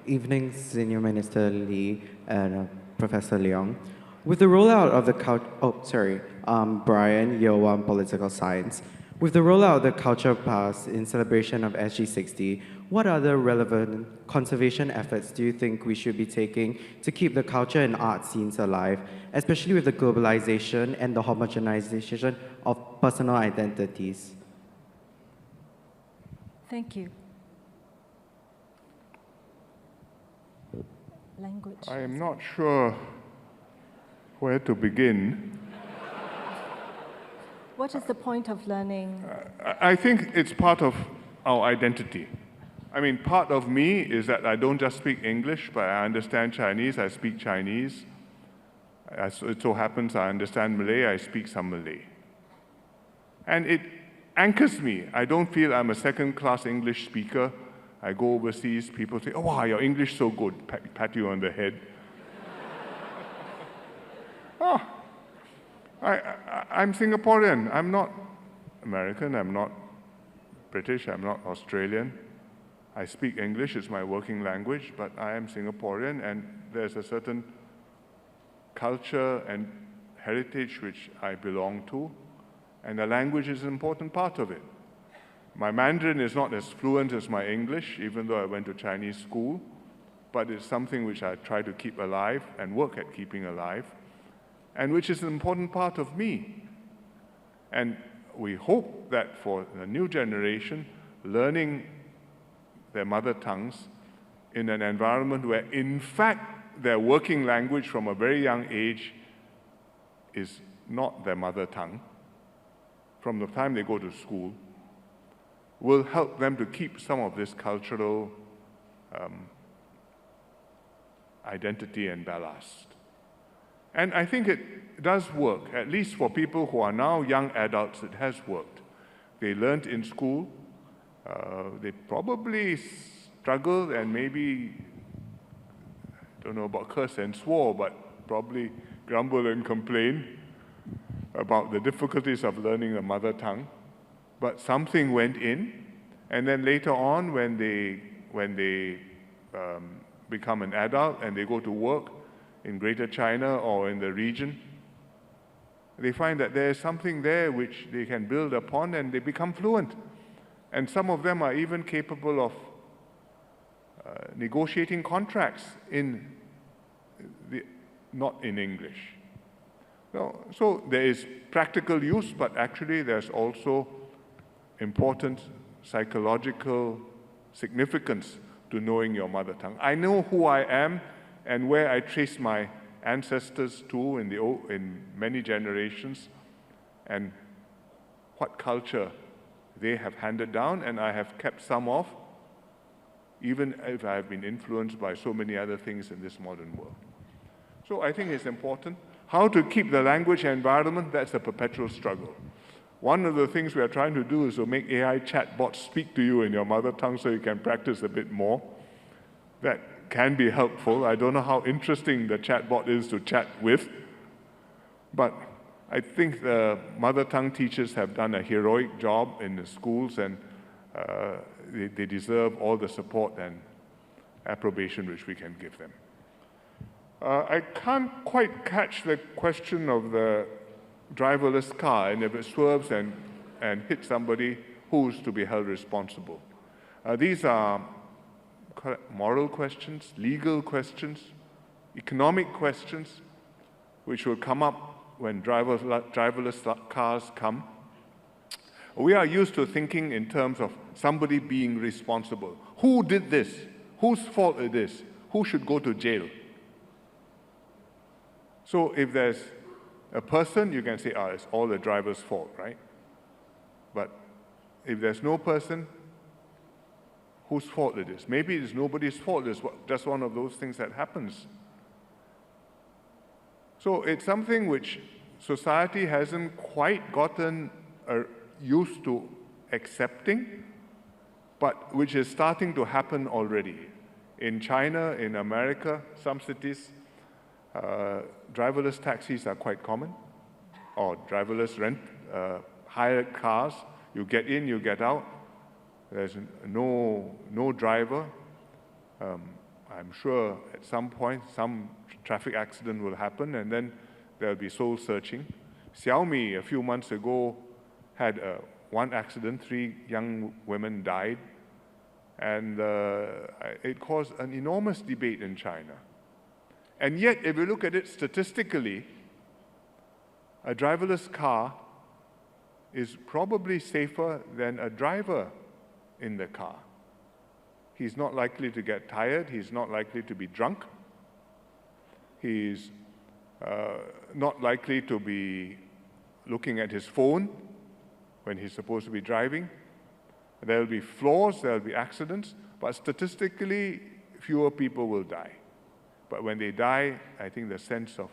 Evening, Senior Minister Lee and Professor Leong. With the rollout of the Brian, Year 1 Political Science. With the rollout of the Culture Pass in celebration of SG60, what other relevant conservation efforts do you think we should be taking to keep the culture and art scenes alive, especially with the globalization and the homogenization of personal identities? Thank you. Language. I am not sure where to begin. What is the point of learning? I think it's part of our identity. I mean, part of me is that I don't just speak English, but I understand Chinese, I speak Chinese. As it so happens, I understand Malay, I speak some Malay. And it anchors me. I don't feel I'm a second-class English speaker. I go overseas, people say, oh, wow, your English is so good, pat you on the head. Oh, I'm Singaporean. I'm not American, I'm not British, I'm not Australian. I speak English, it's my working language, but I am Singaporean, and there's a certain culture and heritage which I belong to. And the language is an important part of it. My Mandarin is not as fluent as my English, even though I went to Chinese school, but it's something which I try to keep alive and work at keeping alive, and which is an important part of me. And we hope that for the new generation, learning their mother tongues in an environment where, in fact, their working language from a very young age is not their mother tongue, from the time they go to school, will help them to keep some of this cultural identity and ballast. And I think it does work, at least for people who are now young adults, it has worked. They learned in school, they probably struggled and maybe, I don't know about curse and swore, but probably grumbled and complained about the difficulties of learning the mother tongue. But something went in, and then later on, when they become an adult and they go to work in Greater China or in the region, they find that there's something there which they can build upon, and they become fluent. And some of them are even capable of negotiating contracts not in English. So there is practical use, but actually there's also important psychological significance to knowing your mother tongue. I know who I am and where I trace my ancestors to in many generations, and what culture they have handed down, and I have kept some of, even if I have been influenced by so many other things in this modern world. So I think it's important. How to keep the language environment, that's a perpetual struggle. One of the things we are trying to do is to make AI chatbots speak to you in your mother tongue so you can practice a bit more. That can be helpful. I don't know how interesting the chatbot is to chat with, but I think the mother tongue teachers have done a heroic job in the schools, and they deserve all the support and approbation which we can give them. I can't quite catch the question of the driverless car, and if it swerves and hits somebody, who's to be held responsible? These are moral questions, legal questions, economic questions, which will come up when driverless cars come. We are used to thinking in terms of somebody being responsible. Who did this? Whose fault is this? Who should go to jail? So if there's a person, you can say, it's all the driver's fault, right? But if there's no person, whose fault it is? Maybe it's nobody's fault. It's just one of those things that happens. So it's something which society hasn't quite gotten used to accepting, but which is starting to happen already. In China, in America, some cities, driverless taxis are quite common, or driverless hired cars. You get in, you get out. There's no driver. I'm sure at some point some traffic accident will happen, and then there'll be soul searching. Xiaomi a few months ago had one accident, 3 young women died, and it caused an enormous debate in China. And yet, if you look at it statistically, a driverless car is probably safer than a driver in the car. He's not likely to get tired. He's not likely to be drunk. He's not likely to be looking at his phone when he's supposed to be driving. There'll be flaws, there'll be accidents, but statistically, fewer people will die. But when they die, I think the sense of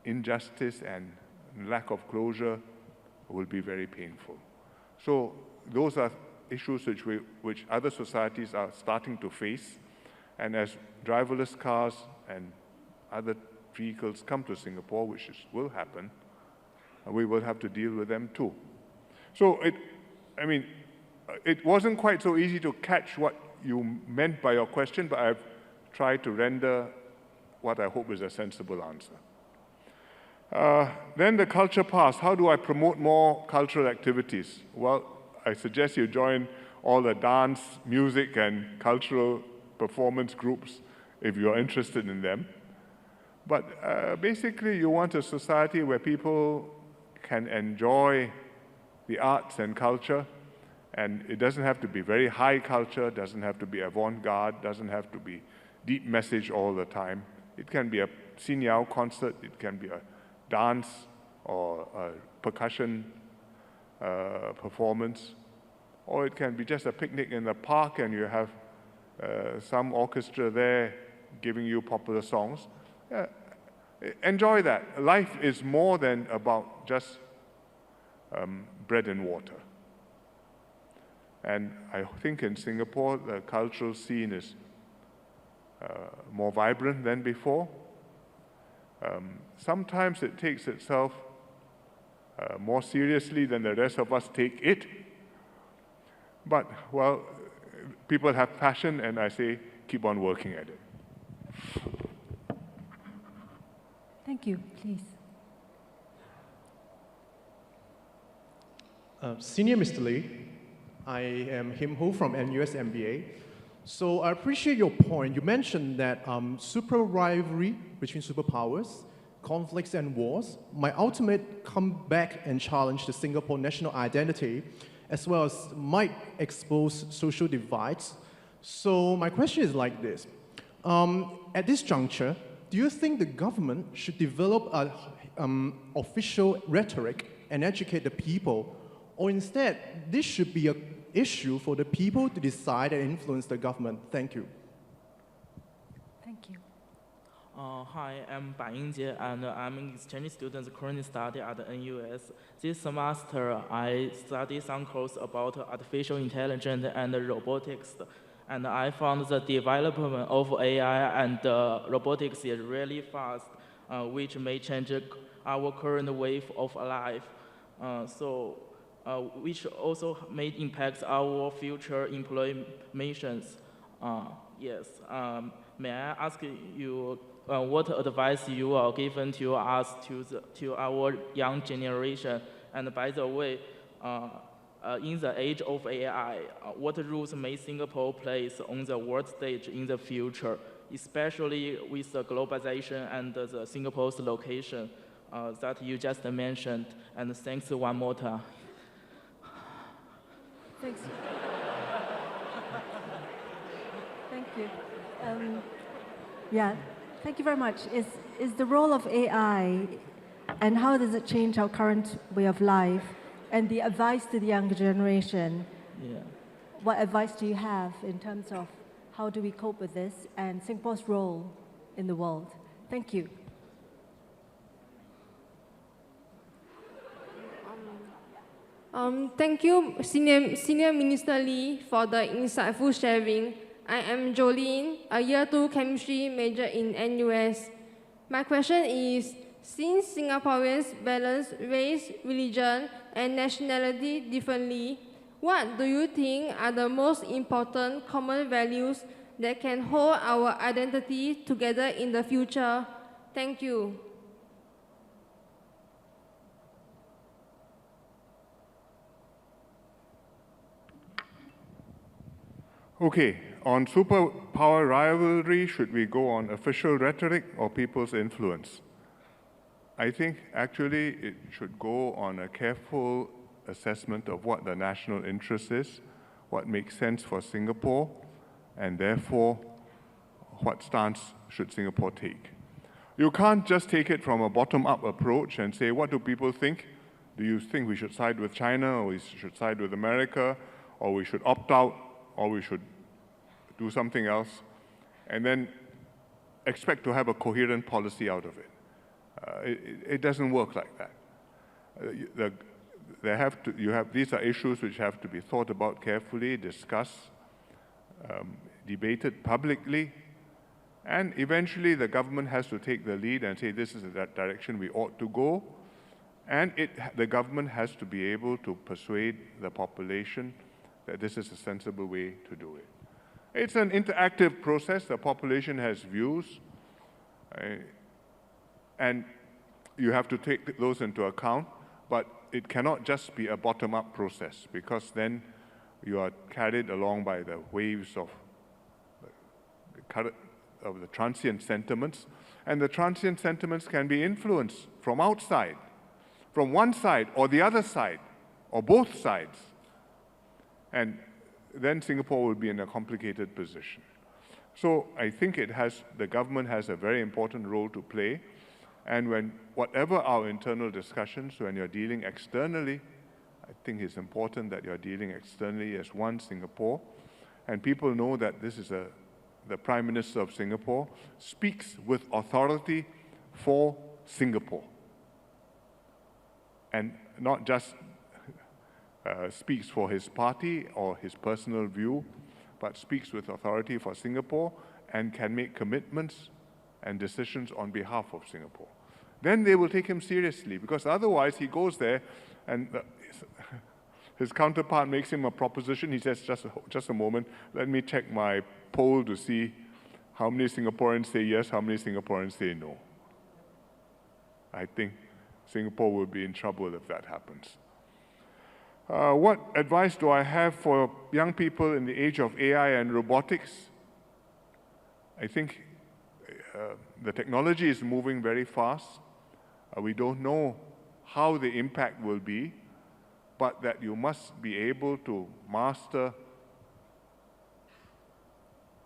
injustice and lack of closure will be very painful. So those are issues which other societies are starting to face. And as driverless cars and other vehicles come to Singapore, which will happen, we will have to deal with them too. So it wasn't quite so easy to catch what you meant by your question, but I've tried to render what I hope is a sensible answer. Then the culture pass. How do I promote more cultural activities? Well, I suggest you join all the dance, music, and cultural performance groups if you're interested in them. But basically, you want a society where people can enjoy the arts and culture, and it doesn't have to be very high culture, doesn't have to be avant-garde, doesn't have to be deep message all the time. It can be a Hsien Loong concert, it can be a dance or a percussion performance, or it can be just a picnic in the park and you have some orchestra there giving you popular songs. Enjoy that. Life is more than about just bread and water. And I think in Singapore, the cultural scene is more vibrant than before. Sometimes it takes itself more seriously than the rest of us take it. But, well, people have passion, and I say, keep on working at it. Thank you, please. Senior Mr. Lee, I am Him Ho from NUS MBA. So I appreciate your point. You mentioned that super rivalry between superpowers, conflicts and wars might ultimately come back and challenge the Singapore national identity, as well as might expose social divides. So my question is like this. At this juncture, do you think the government should develop an official rhetoric and educate the people, or instead, this should be an issue for the people to decide and influence the government? Thank you. Thank you. Hi, I'm Bai Yingjie, and I'm an exchange student currently studying at the NUS. This semester, I studied some course about artificial intelligence and robotics, and I found the development of AI and robotics is really fast, which may change our current wave of life. Which also may impact our future employment. Yes. May I ask you what advice you are given to us, to our young generation? And by the way, in the age of AI, what roles may Singapore play on the world stage in the future, especially with the globalization and the Singapore's location that you just mentioned? And thanks one more time. Thanks. Thank you. Yeah, thank you very much. Is the role of AI and how does it change our current way of life, and the advice to the younger generation? Yeah. What advice do you have in terms of how do we cope with this and Singapore's role in the world? Thank you. Thank you, Senior Minister Lee, for the insightful sharing. I am Jolene, a Year 2 Chemistry major in NUS. My question is, since Singaporeans balance race, religion, and nationality differently, what do you think are the most important common values that can hold our identity together in the future? Thank you. Okay, on superpower rivalry, should we go on official rhetoric or people's influence? I think actually it should go on a careful assessment of what the national interest is, what makes sense for Singapore, and therefore what stance should Singapore take. You can't just take it from a bottom-up approach and say, what do people think? Do you think we should side with China, or we should side with America, or we should opt out, or we should do something else, and then expect to have a coherent policy out of it. It doesn't work like that. These are issues which have to be thought about carefully, discussed, debated publicly, and eventually the government has to take the lead and say this is the direction we ought to go, and the government has to be able to persuade the population that this is a sensible way to do it. It's an interactive process. The population has views, and you have to take those into account, but it cannot just be a bottom-up process, because then you are carried along by the waves of the transient sentiments, and the transient sentiments can be influenced from outside, from one side or the other side, or both sides. And then Singapore will be in a complicated position. So I think the government has a very important role to play, and whatever our internal discussions, when you're dealing externally, I think it's important that you're dealing externally as one Singapore, and people know that this is the Prime Minister of Singapore speaks with authority for Singapore, and not just speaks for his party or his personal view, but speaks with authority for Singapore and can make commitments and decisions on behalf of Singapore. Then they will take him seriously, because otherwise he goes there and his counterpart makes him a proposition. He says, just a moment, let me check my poll to see how many Singaporeans say yes, how many Singaporeans say no. I think Singapore will be in trouble if that happens. What advice do I have for young people in the age of AI and robotics? I think the technology is moving very fast. We don't know how the impact will be, but that you must be able to master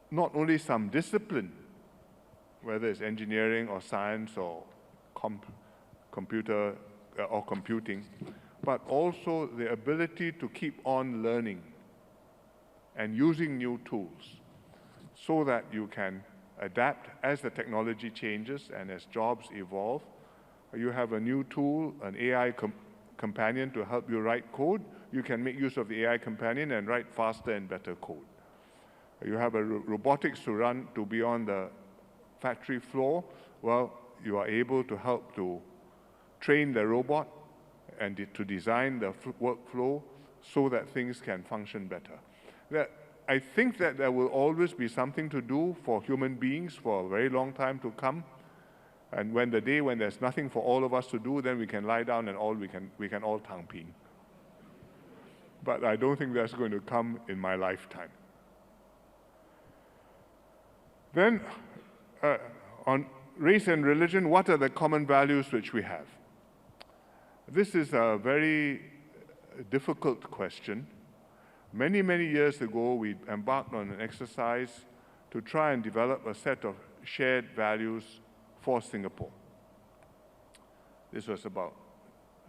not only some discipline, whether it's engineering or science or computer or computing, but also the ability to keep on learning and using new tools so that you can adapt as the technology changes and as jobs evolve. You have a new tool, an AI companion to help you write code. You can make use of the AI companion and write faster and better code. You have a robotics to be on the factory floor. Well, you are able to help to train the robot and to design the workflow so that things can function better. I think that there will always be something to do for human beings for a very long time to come. And when there's nothing for all of us to do, then we can lie down and we can all tang ping. But I don't think that's going to come in my lifetime. Then, on race and religion, what are the common values which we have? This is a very difficult question. Many, many years ago, we embarked on an exercise to try and develop a set of shared values for Singapore. This was about,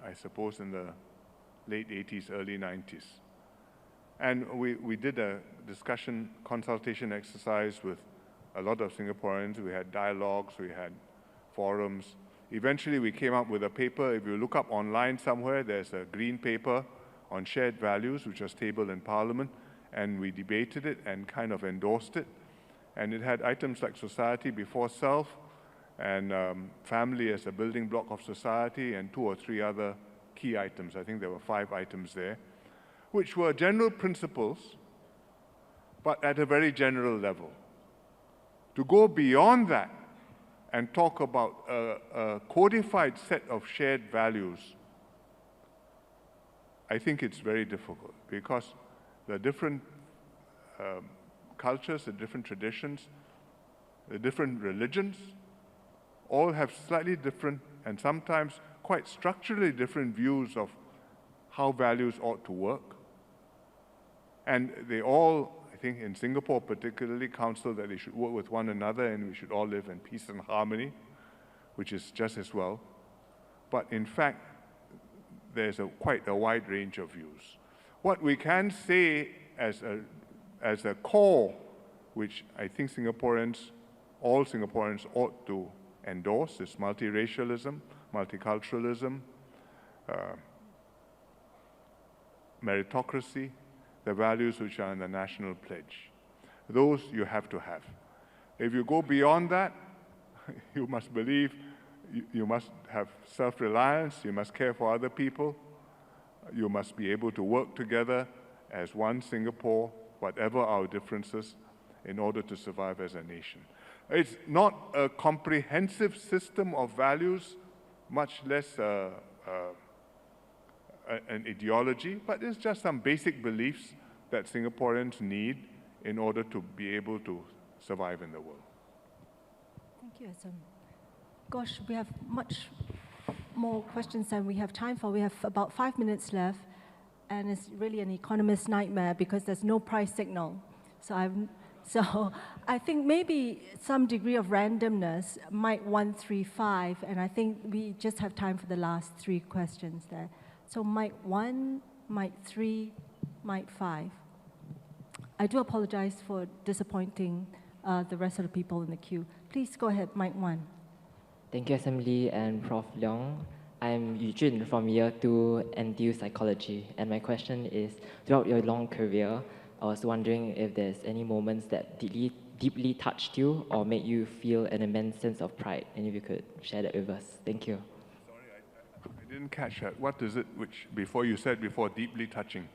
I suppose, in the late 80s, early 90s. And we did a consultation exercise with a lot of Singaporeans. We had dialogues, we had forums. Eventually, we came up with a paper. If you look up online somewhere, there's a green paper on shared values, which was tabled in Parliament, and we debated it and kind of endorsed it. And it had items like society before self, and family as a building block of society, and 2 or 3 other key items. I think there were 5 items there, which were general principles, but at a very general level. To go beyond that and talk about a codified set of shared values, I think it's very difficult, because the different cultures, the different traditions, the different religions, all have slightly different and sometimes quite structurally different views of how values ought to work. And they all, I think in Singapore particularly, counsel that they should work with one another and we should all live in peace and harmony, which is just as well. But in fact, there's quite a wide range of views. What we can say as a core, which I think all Singaporeans ought to endorse, is multiracialism, multiculturalism, meritocracy, the values which are in the National Pledge. Those you have to have. If you go beyond that, you must believe, you must have self-reliance, you must care for other people, you must be able to work together as one Singapore, whatever our differences, in order to survive as a nation. It's not a comprehensive system of values, much less an ideology, but it's just some basic beliefs that Singaporeans need in order to be able to survive in the world. Thank you, Hsien. Gosh, we have much more questions than we have time for. We have about 5 minutes left, and it's really an economist's nightmare because there's no price signal. So I think maybe some degree of randomness, mic 135, and I think we just have time for the last 3 questions there. So mic 1, mic 3, mic 5. I do apologize for disappointing the rest of the people in the queue. Please go ahead, mic 1. Thank you, Assembly and Prof. Leong. I'm Yu Jun from Year 2 NTU Psychology, and my question is, throughout your long career, I was wondering if there's any moments that deeply touched you or made you feel an immense sense of pride, and if you could share that with us. Thank you. Sorry, I didn't catch that. What is it which, you said deeply touching?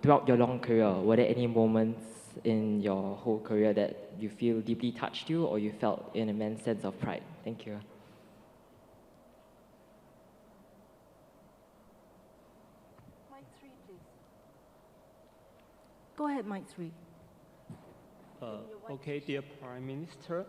Throughout your long career, were there any moments in your whole career that you feel deeply touched you or you felt an immense sense of pride? Thank you. Mic 3, please. Go ahead, mic 3. Okay, dear Prime Minister,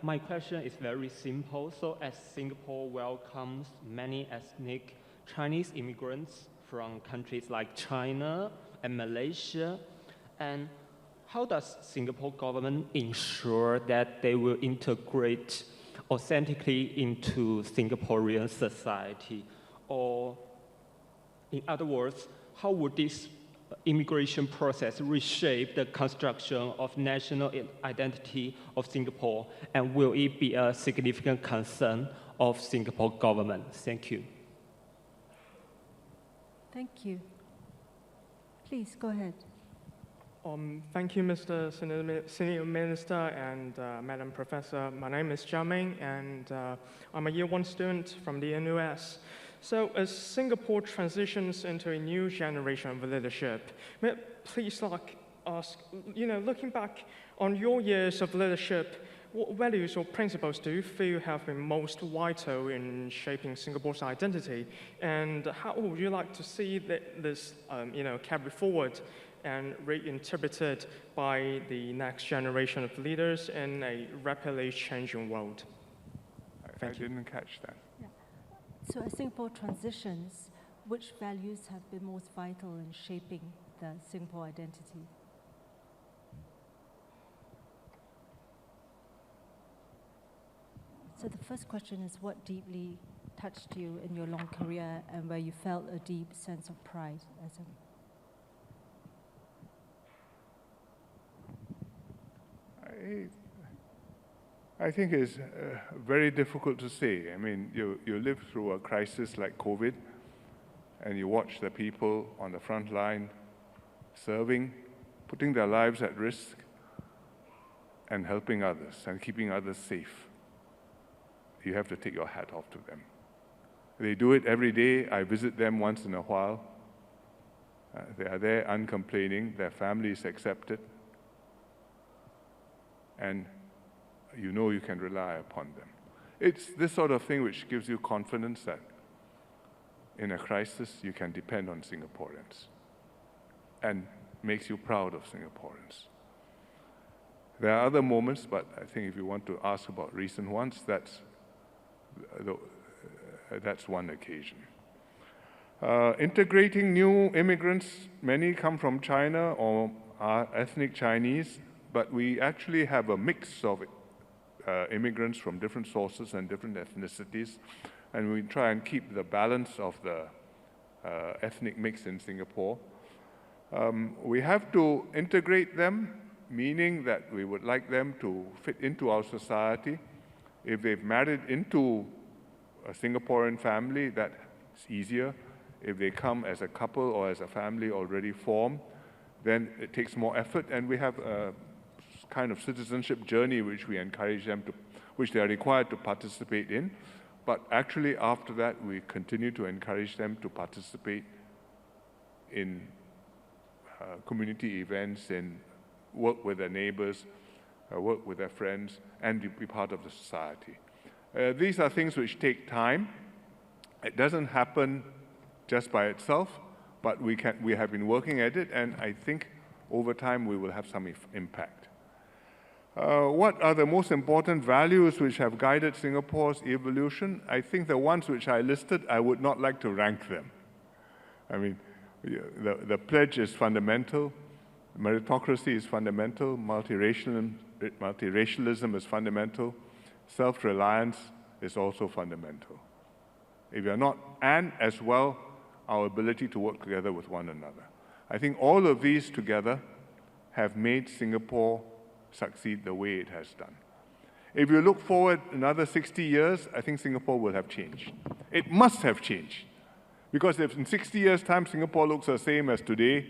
my question is very simple. So as Singapore welcomes many ethnic Chinese immigrants from countries like China and Malaysia, and how does Singapore government ensure that they will integrate authentically into Singaporean society? Or in other words, how would this immigration process reshape the construction of national identity of Singapore, and will it be a significant concern of Singapore government? Thank you. Thank you. Please, go ahead. Thank you, Mr. Senior Minister and Madam Professor. My name is Jia Ming, and I'm a Year 1 student from the NUS. So as Singapore transitions into a new generation of leadership, may I please ask, looking back on your years of leadership, what values or principles do you feel have been most vital in shaping Singapore's identity? And how would you like to see this carried forward and reinterpreted by the next generation of leaders in a rapidly changing world? I didn't catch that. Yeah. So as Singapore transitions, which values have been most vital in shaping the Singapore identity? So the first question is, what deeply touched you in your long career and where you felt a deep sense of pride as a... I think it's very difficult to say. I mean, you live through a crisis like COVID, and you watch the people on the front line serving, putting their lives at risk, and helping others and keeping others safe. You have to take your hat off to them. They do it every day. I visit them once in a while. They are there uncomplaining. Their families accept it. And you know you can rely upon them. It's this sort of thing which gives you confidence that in a crisis you can depend on Singaporeans and makes you proud of Singaporeans. There are other moments, but I think if you want to ask about recent ones, that's one occasion. Integrating new immigrants, many come from China or are ethnic Chinese, but we actually have a mix of immigrants from different sources and different ethnicities, and we try and keep the balance of the ethnic mix in Singapore. We have to integrate them, meaning that we would like them to fit into our society. If they've married into a Singaporean family, that's easier. If they come as a couple or as a family already formed, then it takes more effort, and we have a kind of citizenship journey which we encourage them to, which they are required to participate in. But actually after that, we continue to encourage them to participate in community events, and work with their neighbors, work with their friends, and be part of the society. These are things which take time. It doesn't happen just by itself, but we have been working at it, and I think over time we will have some impact. What are the most important values which have guided Singapore's evolution? I think the ones which I listed, I would not like to rank them. I mean, the pledge is fundamental, meritocracy is fundamental, multiracialism is fundamental, self-reliance is also fundamental. If you're not, and as well, our ability to work together with one another. I think all of these together have made Singapore succeed the way it has done. If you look forward another 60 years, I think Singapore will have changed. It must have changed. Because if in 60 years' time Singapore looks the same as today,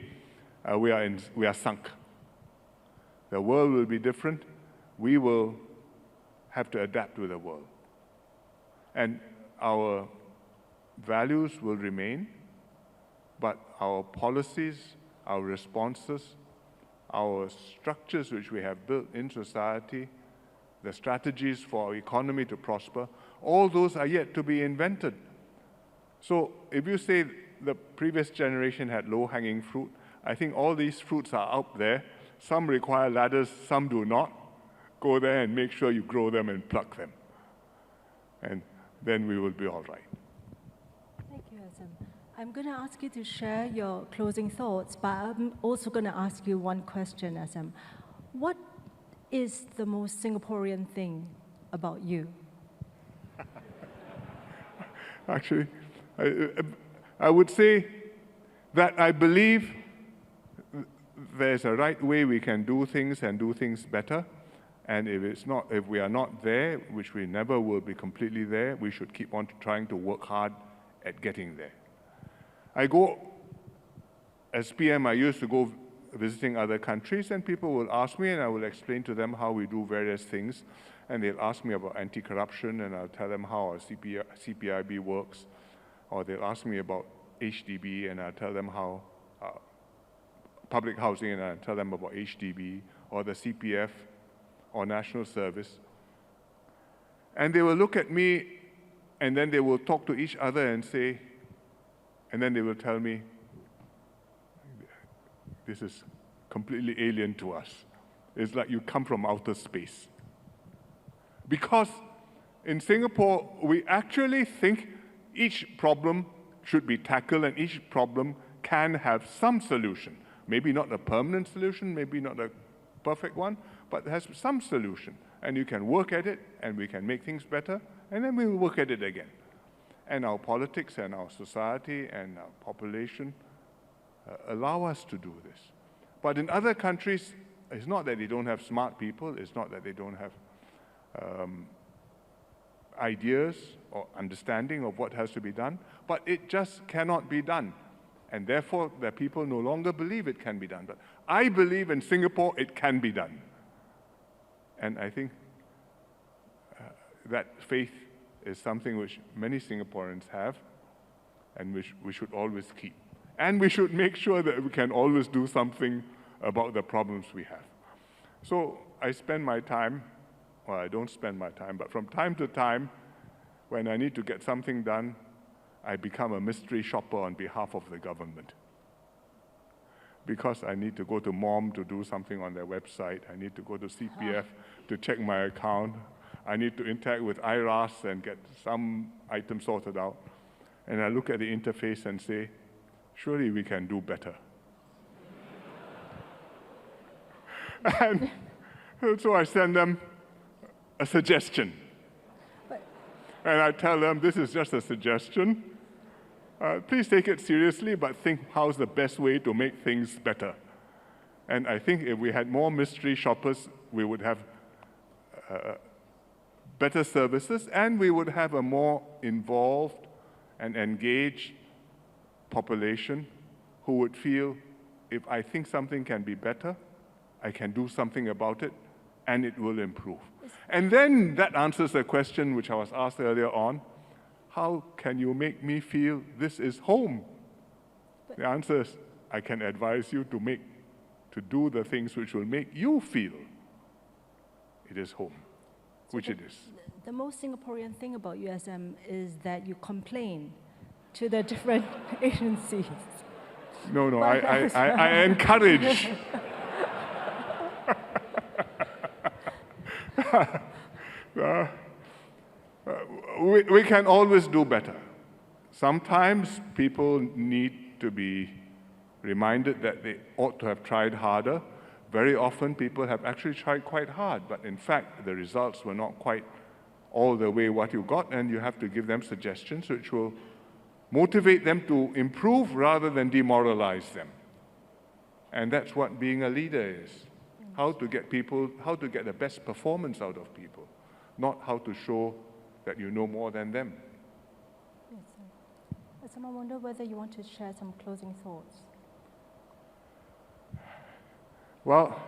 we are sunk. The world will be different. We will have to adapt with the world. And our values will remain, but our policies, our responses, our structures which we have built in society, the strategies for our economy to prosper, all those are yet to be invented. So if you say the previous generation had low-hanging fruit, I think all these fruits are out there. Some require ladders, some do not. Go there and make sure you grow them and pluck them. And then we will be all right. Thank you, Hsien. I'm going to ask you to share your closing thoughts, but I'm also going to ask you one question, Hsien. What is the most Singaporean thing about you? Actually, I would say that I believe there's a right way we can do things and do things better. And if we are not there, which we never will be completely there, we should keep on trying to work hard at getting there. As PM, I used to go visiting other countries, and people will ask me, and I will explain to them how we do various things. And they'll ask me about anti-corruption, and I'll tell them how our CPIB works. Or they'll ask me about HDB, and I'll tell them how public housing, and I'll tell them about HDB, or the CPF, or national service. And they will look at me, and then they will talk to each other and say, and then they will tell me, this is completely alien to us. It's like you come from outer space. Because in Singapore, we actually think each problem should be tackled and each problem can have some solution. Maybe not a permanent solution, maybe not a perfect one, but it has some solution. And you can work at it, and we can make things better, and then we will work at it again. And our politics and our society and our population allow us to do this. But in other countries, it's not that they don't have smart people, it's not that they don't have ideas or understanding of what has to be done, but it just cannot be done. And therefore, the people no longer believe it can be done. But I believe in Singapore it can be done. And I think that faith is something which many Singaporeans have and which we should always keep. And we should make sure that we can always do something about the problems we have. So I spend my time, well, I don't spend my time, but from time to time, when I need to get something done, I become a mystery shopper on behalf of the government. Because I need to go to MOM to do something on their website, I need to go to CPF to check my account, I need to interact with IRAS and get some items sorted out. And I look at the interface and say, surely we can do better. And so I send them a suggestion. And I tell them, this is just a suggestion. Please take it seriously, but think how's the best way to make things better. And I think if we had more mystery shoppers, we would have better services, and we would have a more involved and engaged population who would feel, if I think something can be better, I can do something about it, and it will improve. And then that answers the question which I was asked earlier on, how can you make me feel this is home? The answer is, I can advise you to do the things which will make you feel it is home. which it is. The most Singaporean thing about USM is that you complain to the different agencies. No, I encourage. We can always do better. Sometimes people need to be reminded that they ought to have tried harder. Very often people have actually tried quite hard, but in fact the results were not quite all the way what you got, and you have to give them suggestions which will motivate them to improve rather than demoralize them. And that's what being a leader is. How to get the best performance out of people, not how to show that you know more than them. Yes, I wonder whether you want to share some closing thoughts. Well,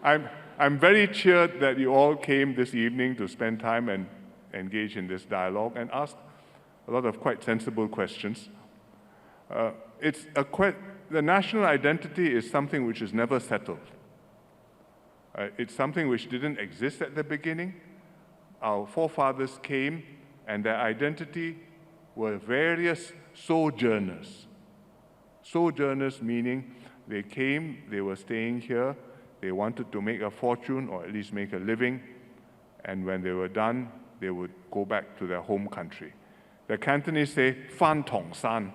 I'm very cheered that you all came this evening to spend time and engage in this dialogue and ask a lot of quite sensible questions. The national identity is something which is never settled. It's something which didn't exist at the beginning. Our forefathers came, and their identity were various sojourners. Sojourners meaning they came, they were staying here, they wanted to make a fortune or at least make a living, and when they were done, they would go back to their home country. The Cantonese say, "Fan Tong San,"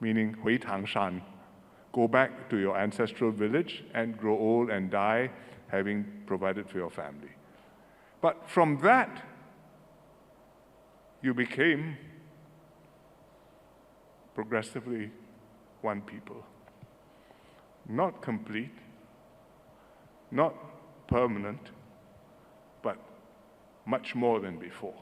meaning Hui Tang Shan. Go back to your ancestral village and grow old and die having provided for your family. But from that, you became progressively one people. Not complete, not permanent, but much more than before.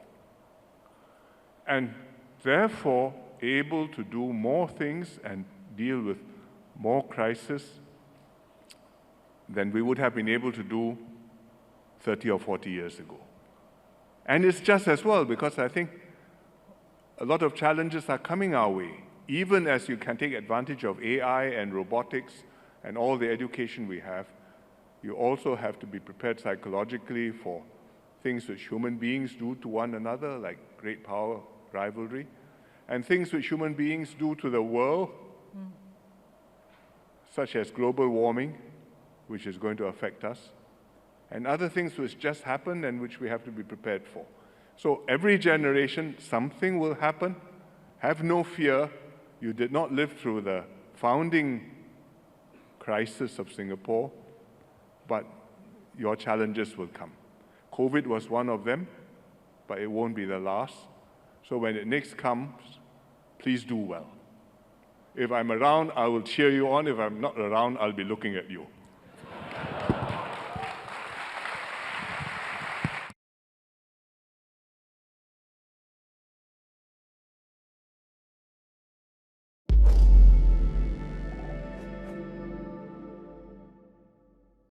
And therefore, able to do more things and deal with more crises than we would have been able to do 30 or 40 years ago. And it's just as well, because I think a lot of challenges are coming our way. Even as you can take advantage of AI and robotics and all the education we have, you also have to be prepared psychologically for things which human beings do to one another, like great power rivalry, and things which human beings do to the world, such as global warming, which is going to affect us, and other things which just happened and which we have to be prepared for. So every generation, something will happen. Have no fear. You did not live through the founding crisis of Singapore, but your challenges will come. COVID was one of them, but it won't be the last. So when it next comes, please do well. If I'm around, I will cheer you on. If I'm not around, I'll be looking at you.